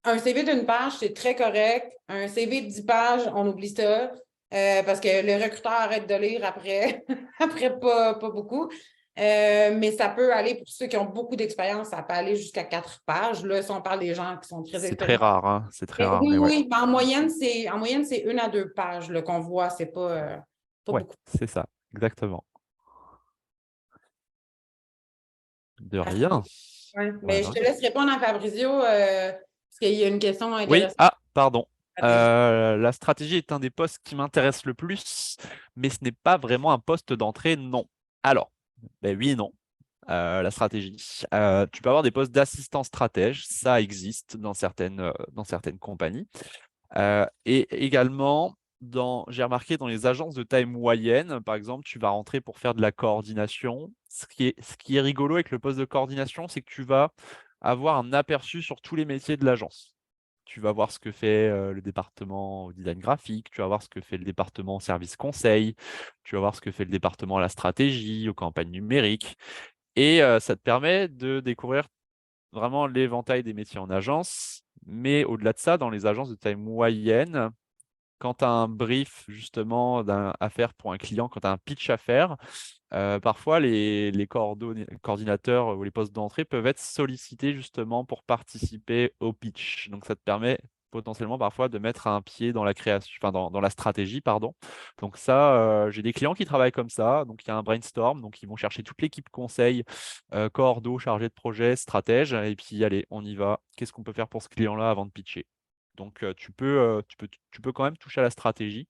un CV d'une page, c'est très correct. Un CV de 10 pages, on oublie ça. Parce que le recruteur arrête de lire après, après pas beaucoup. Mais ça peut aller, pour ceux qui ont beaucoup d'expérience, ça peut aller jusqu'à 4 pages. Là, si on parle des gens qui sont très C'est très expérimentés. rare, hein. C'est très rare, Oui, mais ouais. oui, mais en moyenne, c'est 1 à 2 pages là, qu'on voit. C'est pas Ouais, beaucoup. c'est ça, exactement. De Parfait. rien. Ouais. Mais je Voilà. te laisse répondre à Fabrizio parce qu'il y a une question Oui, intéressante. pardon. Stratégie. La stratégie est un des postes qui m'intéresse le plus, mais ce n'est pas vraiment un poste d'entrée, non. Alors, ben oui et non. La stratégie. Tu peux avoir des postes d'assistant stratège, ça existe dans certaines compagnies. Et également, j'ai remarqué dans les agences de taille moyenne, par exemple, tu vas rentrer pour faire de la coordination. Ce qui est rigolo avec le poste de coordination, c'est que tu vas avoir un aperçu sur tous les métiers de l'agence. Tu vas voir ce que fait le département au design graphique, tu vas voir ce que fait le département au service conseil, tu vas voir ce que fait le département à la stratégie, aux campagnes numériques. Et ça te permet de découvrir vraiment l'éventail des métiers en agence. Mais au-delà de ça, dans les agences de taille moyenne, quand tu as un brief justement à faire pour un client, quand tu as un pitch à faire, parfois les coordinateurs ou les postes d'entrée peuvent être sollicités justement pour participer au pitch. Donc ça te permet potentiellement parfois de mettre un pied dans la création, enfin dans la stratégie, pardon. Donc ça, j'ai des clients qui travaillent comme ça. Donc il y a un brainstorm, donc ils vont chercher toute l'équipe conseil, cordo, chargé de projet, stratège, et puis allez, on y va. Qu'est-ce qu'on peut faire pour ce client-là avant de pitcher? Donc tu peux quand même toucher à la stratégie.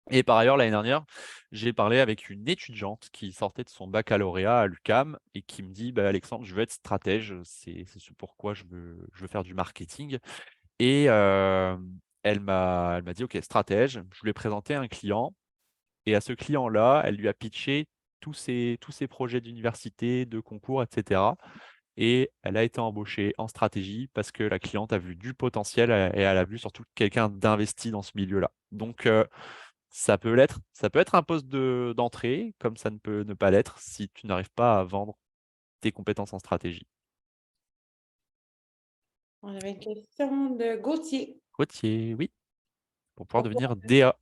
Et par ailleurs, l'année dernière, j'ai parlé avec une étudiante qui sortait de son baccalauréat à l'UQAM et qui me dit bah, Alexandre, je veux être stratège, c'est ce pourquoi je veux faire du marketing. Et elle m'a dit ok, stratège, je lui ai présenté un client et à ce client-là, elle lui a pitché tous ses projets d'université, de concours, etc. Et elle a été embauchée en stratégie parce que la cliente a vu du potentiel et elle a vu surtout quelqu'un d'investi dans ce milieu-là. Donc, ça peut être un poste d'entrée, comme ça ne peut ne pas l'être si tu n'arrives pas à vendre tes compétences en stratégie. On avait une question de Gauthier. Gauthier, oui, pour pouvoir Pourquoi? devenir DA.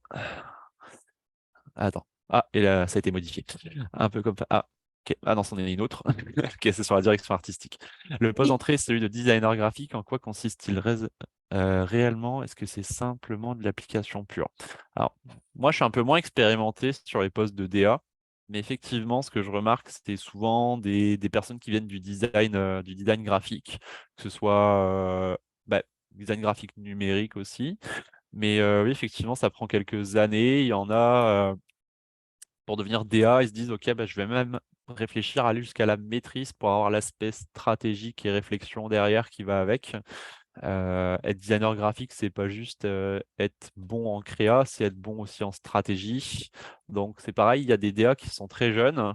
Attends. Ah, et là, ça a été modifié. Un peu comme ça. Ah, ok. Ah non, c'en est une autre. Ok, c'est sur la direction artistique. Le poste Oui. d'entrée, c'est celui de designer graphique. En quoi consiste-t-il réellement? Est-ce que c'est simplement de l'application pure? Alors, moi, je suis un peu moins expérimenté sur les postes de DA, mais effectivement, ce que je remarque, c'est souvent des personnes qui viennent du design graphique, que ce soit design graphique numérique aussi. Mais oui, effectivement, ça prend quelques années. Il y en a. pour devenir DA, ils se disent, OK, bah, je vais même réfléchir à aller jusqu'à la maîtrise pour avoir l'aspect stratégique et réflexion derrière qui va avec. Être designer graphique, c'est pas juste être bon en créa, c'est être bon aussi en stratégie. Donc c'est pareil, il y a des DA qui sont très jeunes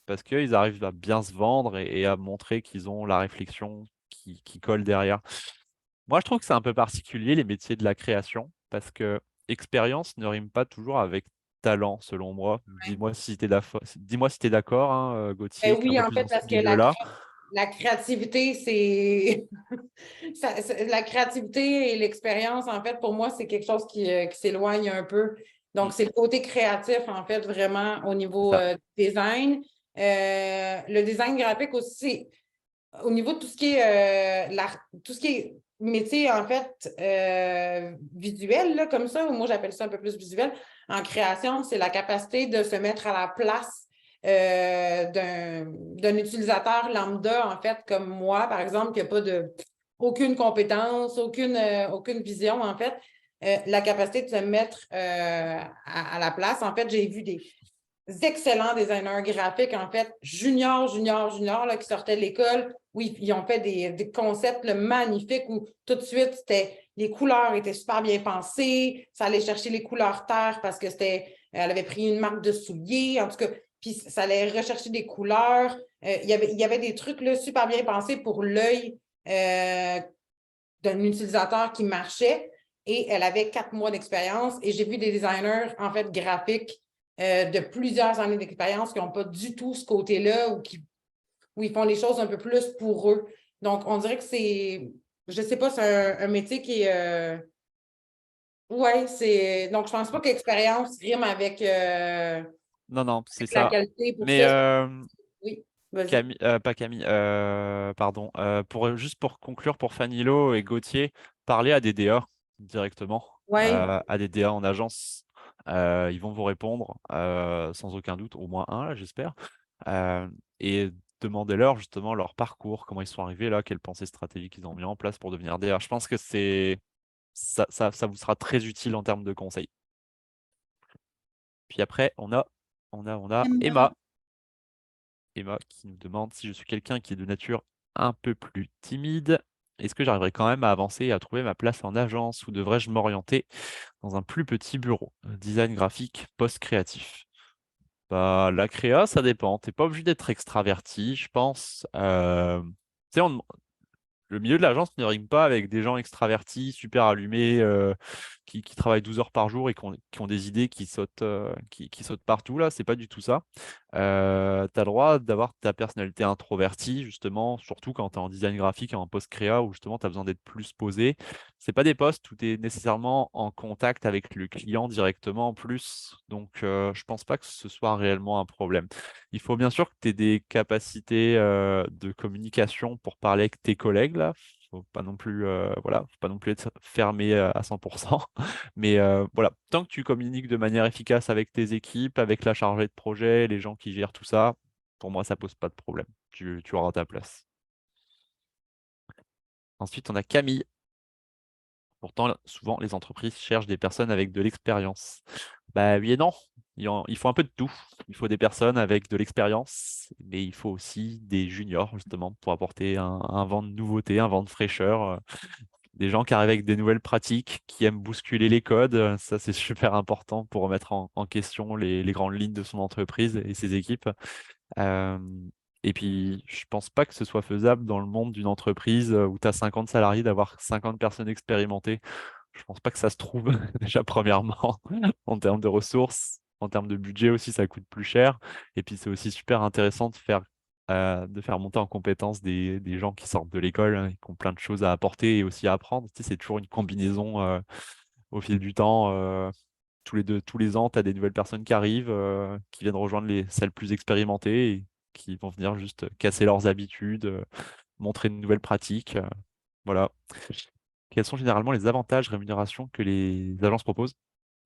parce qu'ils arrivent à bien se vendre et à montrer qu'ils ont la réflexion qui colle derrière. Moi, je trouve que c'est un peu particulier les métiers de la création parce que expérience ne rime pas toujours avec talent, selon moi. Dis-moi si tu es d'accord, hein, Gauthier, qui est un Oui, peu en plus fait, dans ce parce que milieu-là. la créativité, c'est la créativité et l'expérience, en fait, pour moi, c'est quelque chose qui s'éloigne un peu. Mm, Donc, c'est le côté créatif, en fait, vraiment au c'est niveau ça. design. Le design graphique aussi, au niveau de tout ce qui est tout ce qui est métier, en fait, visuel, là, comme ça, ou moi j'appelle ça un peu plus visuel, en création, c'est la capacité de se mettre à la place d'un utilisateur lambda, en fait, comme moi, par exemple, qui n'a pas aucune compétence, aucune vision, en fait. La capacité de se mettre à la place. En fait, j'ai vu des excellents designers graphiques, en fait, junior, là, qui sortaient de l'école, où ils ont fait des concepts là, magnifiques où tout de suite, les couleurs étaient super bien pensées, ça allait chercher les couleurs terre parce que elle avait pris une marque de souliers, en tout cas, puis ça allait rechercher des couleurs. Il y avait des trucs là, super bien pensés pour l'œil d'un utilisateur qui marchait et elle avait 4 mois d'expérience et j'ai vu des designers, en fait, graphiques de plusieurs années d'expérience qui n'ont pas du tout ce côté-là où ils font les choses un peu plus pour eux. Donc, on dirait que je ne sais pas, c'est un métier qui est... Donc, je ne pense pas que l'expérience rime Non, non, c'est avec la ça. qualité pour Mais ça. Oui, vas-y. Camille, pas Camille, pardon. Juste pour conclure, pour Fanilo et Gauthier, parler à des DA directement, Oui, à des DA en agence. Ils vont vous répondre sans aucun doute, au moins un, là, j'espère. Euh, et demandez-leur justement leur parcours, comment ils sont arrivés là, quelles pensées stratégiques ils ont mis en place pour devenir DA. Je pense que ça vous sera très utile en termes de conseils. Puis après, on a Emma. Emma qui nous demande si je suis quelqu'un qui est de nature un peu plus timide. Est-ce que j'arriverai quand même à avancer et à trouver ma place en agence ou devrais-je m'orienter dans un plus petit bureau? Design graphique, post-créatif. Bah, la créa, ça dépend. T'es pas obligé d'être extraverti, je pense. Tu sais, le milieu de l'agence ne rime pas avec des gens extravertis, super allumés, qui travaillent 12 heures par jour et qui ont des idées qui sautent partout. Là, c'est pas du tout ça. Tu as le droit d'avoir ta personnalité introvertie, justement, surtout quand tu es en design graphique et en post-créa, où justement tu as besoin d'être plus posé. C'est pas des postes où tu es nécessairement en contact avec le client directement en plus. Donc, je pense pas que ce soit réellement un problème. Il faut bien sûr que tu aies des capacités de communication pour parler avec tes collègues là. Faut pas non plus, voilà, faut pas non plus être fermé à 100%. Mais voilà, tant que tu communiques de manière efficace avec tes équipes, avec la chargée de projet, les gens qui gèrent tout ça, pour moi, ça pose pas de problème. Tu auras ta place. Ensuite, on a Camille. Pourtant, souvent, les entreprises cherchent des personnes avec de l'expérience. Bah oui et non. Il faut un peu de tout. Il faut des personnes avec de l'expérience, mais il faut aussi des juniors, justement, pour apporter un vent de nouveauté, un vent de fraîcheur. Des gens qui arrivent avec des nouvelles pratiques, qui aiment bousculer les codes. Ça, c'est super important pour remettre en question les grandes lignes de son entreprise et ses équipes. Euh, et puis, je pense pas que ce soit faisable dans le monde d'une entreprise où tu as 50 salariés d'avoir 50 personnes expérimentées. Je pense pas que ça se trouve, déjà, premièrement, en termes de ressources, en termes de budget aussi, ça coûte plus cher. Et puis, c'est aussi super intéressant de faire monter en compétence des gens qui sortent de l'école, hein, et qui ont plein de choses à apporter et aussi à apprendre. Tu sais, c'est toujours une combinaison au fil du temps. Tous les ans, tu as des nouvelles personnes qui arrivent, qui viennent rejoindre celles plus expérimentées et qui vont venir juste casser leurs habitudes, montrer de nouvelles pratiques. Voilà. Quels sont généralement les avantages rémunération que les agences proposent?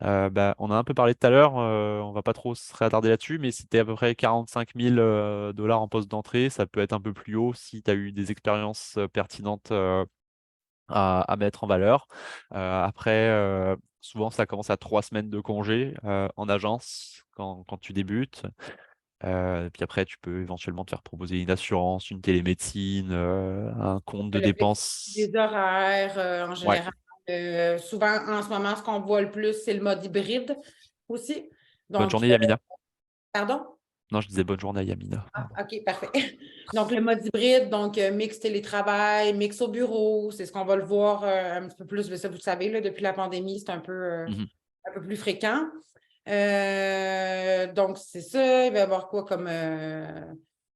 Bah, on a un peu parlé tout à l'heure, on va pas trop se réattarder là-dessus, mais c'était à peu près 45 000 dollars en poste d'entrée. Ça peut être un peu plus haut si tu as eu des expériences pertinentes à mettre en valeur. Après, souvent, ça commence à 3 semaines de congé en agence quand tu débutes. Puis après, tu peux éventuellement te faire proposer une assurance, une télémédecine, un compte de Le dépenses. des horaires, en Ouais. général. Souvent, en ce moment, ce qu'on voit le plus, c'est le mode hybride aussi. Bonne Donc, journée, Yamina. pardon? Non, je disais bonne journée à Yamina. Ah, OK, parfait. Donc, le mode hybride, donc mix télétravail, mix au bureau, c'est ce qu'on va le voir un petit peu plus. Mais ça, vous le savez, là, depuis la pandémie, c'est un peu plus fréquent. Donc, c'est ça. Il va y avoir quoi comme.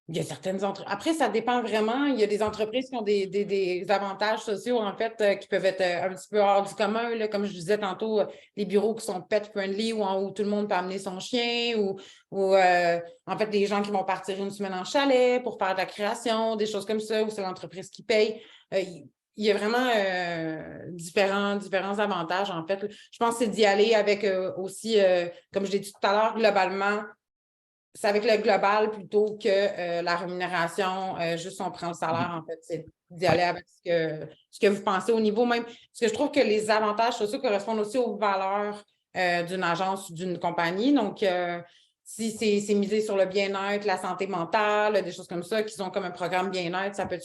Il y a certaines entreprises. Après, ça dépend vraiment. Il y a des entreprises qui ont des avantages sociaux, en fait, qui peuvent être un petit peu hors du commun. Là, comme je disais tantôt, les bureaux qui sont pet-friendly où tout le monde peut amener son chien ou en fait, des gens qui vont partir une semaine en chalet pour faire de la création, des choses comme ça, où c'est l'entreprise qui paye. Il y a vraiment différents avantages, en fait. Je pense que c'est d'y aller avec aussi, comme je l'ai dit tout à l'heure, globalement, c'est avec le global plutôt que la rémunération, juste on prend le salaire, en fait. C'est d'y aller avec ce que vous pensez au niveau même. Parce que je trouve que les avantages sociaux correspondent aussi aux valeurs d'une agence ou d'une compagnie. Donc, si c'est misé sur le bien-être, la santé mentale, des choses comme ça, qu'ils ont comme un programme bien-être, ça peut,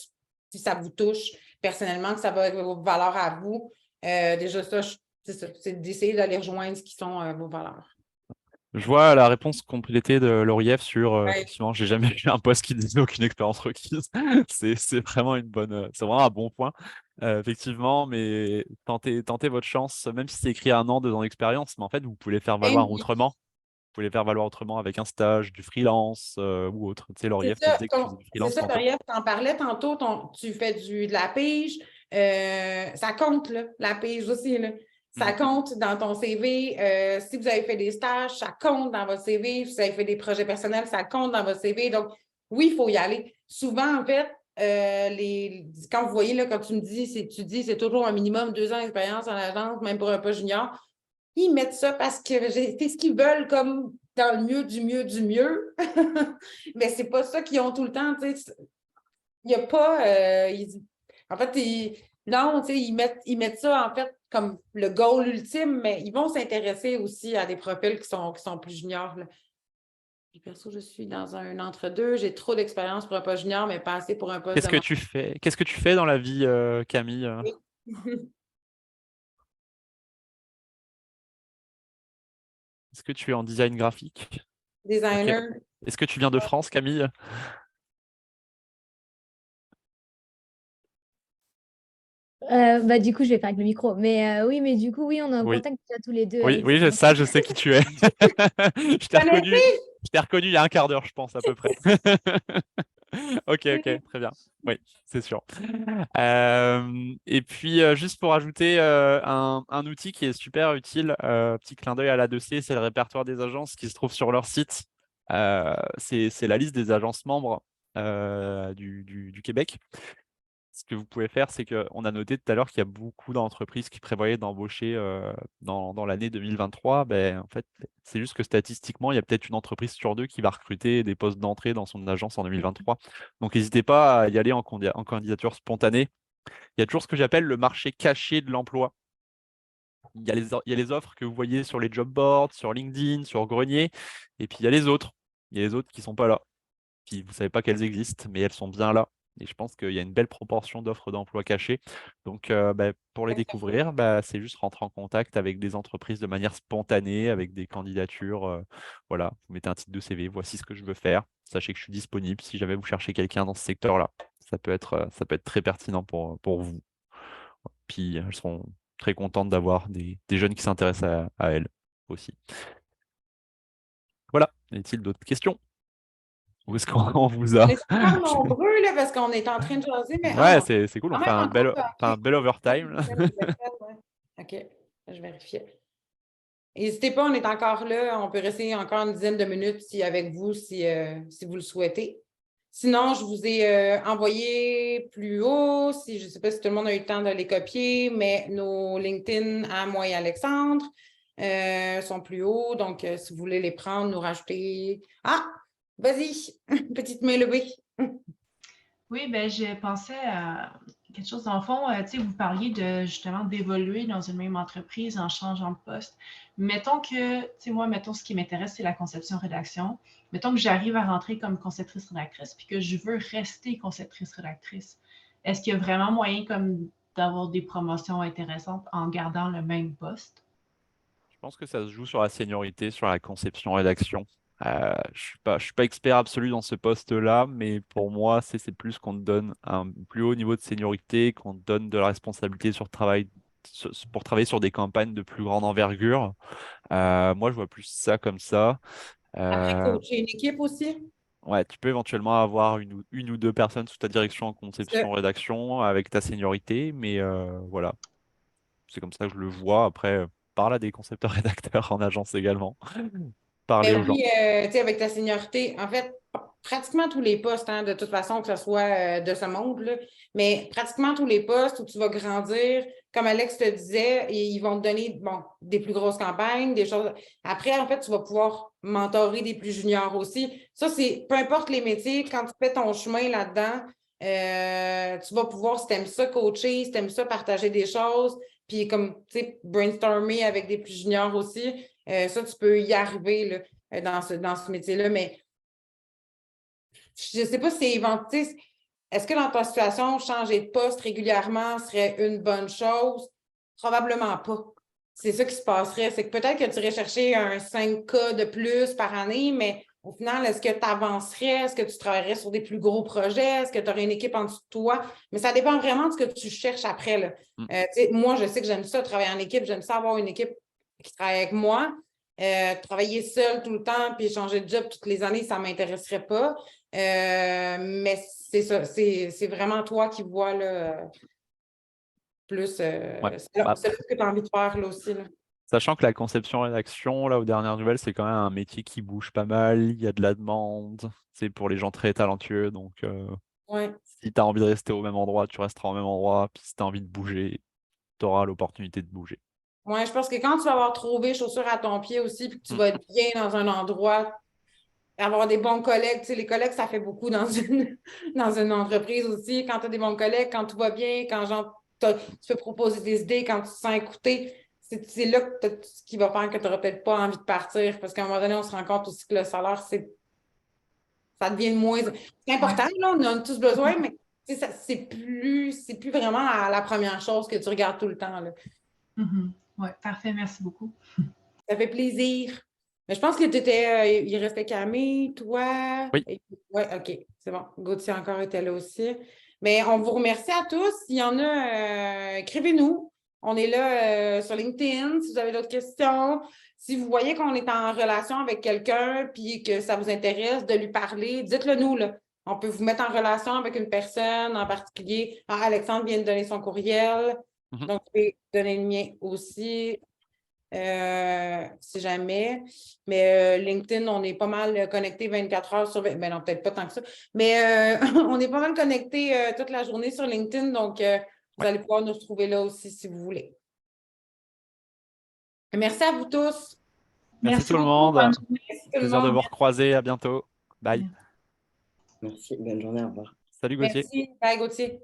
si ça vous touche personnellement, que ça va être vos valeurs à vous, déjà ça, c'est d'essayer d'aller rejoindre ce qui sont vos valeurs. Je vois la réponse complétée de Laurief sur Ouais. effectivement, j'ai jamais eu un poste qui disait aucune expérience requise. C'est vraiment c'est vraiment un bon point. Effectivement, mais tentez votre chance, même si c'est écrit 1 an, 2 ans d'expérience, mais en fait, vous pouvez les faire valoir autrement. Vous pouvez les faire valoir autrement avec un stage, du freelance ou autre. Tu sais, Laurief, tu disais que tu faisais du C'est freelance ça, tantôt. Laurief, tu en parlais tantôt, tu fais de la pige, ça compte, là, la pige aussi, là. Ça compte dans ton CV. Si vous avez fait des stages, ça compte dans votre CV. Si vous avez fait des projets personnels, ça compte dans votre CV. Donc, oui, il faut y aller. Souvent, en fait, quand vous voyez, là, quand tu dis c'est toujours un minimum 2 ans d'expérience en agence, même pour un poste junior, ils mettent ça parce que c'est ce qu'ils veulent comme dans le mieux du mieux du mieux. Mais c'est pas ça qu'ils ont tout le temps. Il n'y a pas. En fait, non, ils mettent ça en fait comme le goal ultime, mais ils vont s'intéresser aussi à des profils qui sont plus juniors. Là. Perso, je suis dans un entre-deux. J'ai trop d'expérience pour un poste junior, mais pas assez pour un poste Qu'est-ce que de tu fais? Qu'est-ce que tu fais dans la vie, Camille? Est-ce que tu es en design graphique? designer. Ok. Est-ce que tu viens de France, Camille? Du coup, je vais faire avec le micro. Mais oui, mais du coup, oui, on est en Oui. contact déjà tous les deux Oui, avec oui, ces je sais qui tu es. Je t'ai reconnu il y a un quart d'heure, je pense, à peu près. Ok, très bien. Oui, c'est sûr. Et puis, juste pour ajouter un outil qui est super utile, petit clin d'œil à l'A2C, c'est le répertoire des agences qui se trouve sur leur site. C'est la liste des agences membres du Québec. Ce que vous pouvez faire, c'est qu'on a noté tout à l'heure qu'il y a beaucoup d'entreprises qui prévoyaient d'embaucher dans l'année 2023. Ben, en fait, c'est juste que statistiquement, il y a peut-être une entreprise sur 2 qui va recruter des postes d'entrée dans son agence en 2023. Donc, n'hésitez pas à y aller en candidature spontanée. Il y a toujours ce que j'appelle le marché caché de l'emploi. Il y a les offres que vous voyez sur les job boards, sur LinkedIn, sur Grenier, et puis il y a les autres. Il y a les autres qui ne sont pas là. Puis vous ne savez pas qu'elles existent, mais elles sont bien là. Et je pense qu'il y a une belle proportion d'offres d'emploi cachées. Donc, pour les découvrir, c'est juste rentrer en contact avec des entreprises de manière spontanée, avec des candidatures. Voilà, vous mettez un titre de CV, voici ce que je veux faire. Sachez que je suis disponible si jamais vous cherchez quelqu'un dans ce secteur-là. Ça peut être très pertinent pour vous. Puis, elles seront très contentes d'avoir des jeunes qui s'intéressent à elles aussi. Voilà, y a-t-il d'autres questions? Où est-ce qu'on vous a? On est super nombreux là, parce qu'on est en train de jaser, mais Ouais, c'est cool, on quand fait même un encore, bel overtime. Là. OK, je vérifie. N'hésitez pas, on est encore là. On peut rester encore une dizaine de minutes avec vous si vous le souhaitez. Sinon, je vous ai envoyé plus haut, je ne sais pas si tout le monde a eu le temps de les copier, mais nos LinkedIn à moi et Alexandre sont plus hauts. Donc, si vous voulez les prendre, nous rajouter. Ah, vas-y, petite main levée. Oui, ben je pensais à quelque chose. Dans le fond, vous parliez de justement d'évoluer dans une même entreprise en changeant de poste. Mettons que, moi, mettons, ce qui m'intéresse, c'est la conception-rédaction. Mettons que j'arrive à rentrer comme conceptrice-rédactrice puis que je veux rester conceptrice-rédactrice. Est-ce qu'il y a vraiment moyen comme d'avoir des promotions intéressantes en gardant le même poste? Je pense que ça se joue sur la seniorité, sur la conception-rédaction. Je suis pas expert absolu dans ce poste-là, mais pour moi, c'est plus qu'on te donne un plus haut niveau de seniorité, qu'on te donne de la responsabilité pour travailler sur des campagnes de plus grande envergure. Moi, je vois plus ça comme ça. Après, Euh, coacher une équipe aussi. ouais, tu peux éventuellement avoir une ou deux personnes sous ta direction en Ça. conception-rédaction avec ta seniorité, mais voilà, c'est comme ça que je le vois. Après, parle à des concepteurs-rédacteurs en agence également. Parler Ben aux gens. oui, tu sais, avec ta seniorité, en fait, pratiquement tous les postes, hein, de toute façon, que ce soit de ce monde-là, mais pratiquement tous les postes où tu vas grandir, comme Alex te disait, ils vont te donner bon, des plus grosses campagnes, des choses. Après, en fait, tu vas pouvoir mentorer des plus juniors aussi. Ça, c'est peu importe les métiers, quand tu fais ton chemin là-dedans, tu vas pouvoir, si tu aimes ça, coacher, si tu aimes ça, partager des choses, puis comme, tu sais, brainstormer avec des plus juniors aussi. Ça, tu peux y arriver là, dans ce métier-là, mais je ne sais pas si c'est inventé. Est-ce que dans ta situation, changer de poste régulièrement serait une bonne chose? Probablement pas. C'est ça qui se passerait. C'est que peut-être que tu irais chercher un 5K de plus par année, mais au final, est-ce que tu avancerais? Est-ce que tu travaillerais sur des plus gros projets? Est-ce que tu aurais une équipe en dessous de toi? Mais ça dépend vraiment de ce que tu cherches après, là. Mm. Moi, je sais que j'aime ça, travailler en équipe. J'aime ça avoir une équipe qui travaille avec moi. Travailler seul tout le temps puis changer de job toutes les années, ça ne m'intéresserait pas. Mais c'est ça, c'est vraiment toi qui vois là, plus Ouais. c'est ce que tu as envie de faire là aussi. Là. Sachant que la conception-rédaction, là, aux dernières nouvelles, c'est quand même un métier qui bouge pas mal. Il y a de la demande. C'est pour les gens très talentueux. Donc, Ouais. si tu as envie de rester au même endroit, tu resteras au même endroit. Puis si tu as envie de bouger, tu auras l'opportunité de bouger. Ouais, je pense que quand tu vas avoir trouvé chaussures à ton pied aussi, puis que tu Mm. vas être bien dans un endroit, avoir des bons collègues, tu sais, les collègues, ça fait beaucoup dans dans une entreprise aussi. Quand tu as des bons collègues, quand tout va bien, quand genre, tu peux proposer des idées, quand tu te sens écouté, c'est là que ce qui va faire que tu n'auras peut-être pas envie de partir. Parce qu'à un moment donné, on se rend compte aussi que le salaire, ça devient moins. C'est important, là, on en a tous besoin, mais c'est plus vraiment la première chose que tu regardes tout le temps. Là. Oui, parfait, merci beaucoup. Ça fait plaisir. Mais je pense que tu étais. Il restait Camille, toi. Oui. Oui, OK. C'est bon. Gauthier encore était là aussi. Mais on vous remercie à tous. S'il y en a, écrivez-nous. On est là sur LinkedIn si vous avez d'autres questions. Si vous voyez qu'on est en relation avec quelqu'un puis que ça vous intéresse de lui parler, dites-le nous. Là. On peut vous mettre en relation avec une personne en particulier. Ah, Alexandre vient de donner son courriel. Mhm. Donc, je vais donner le mien aussi. Si jamais. Mais LinkedIn, on est pas mal connecté 24 heures sur 20. Ben non, peut-être pas tant que ça. Mais on est pas mal connecté toute la journée sur LinkedIn. Donc, vous Ouais. allez pouvoir nous retrouver là aussi si vous voulez. Merci à vous tous. Merci tout le beaucoup. monde. Bonne journée. Merci tout le Plaisir de monde. vous recroiser. À bientôt. Bye. Merci, bonne journée, au revoir. Salut Gauthier. Merci. Bye, Gauthier.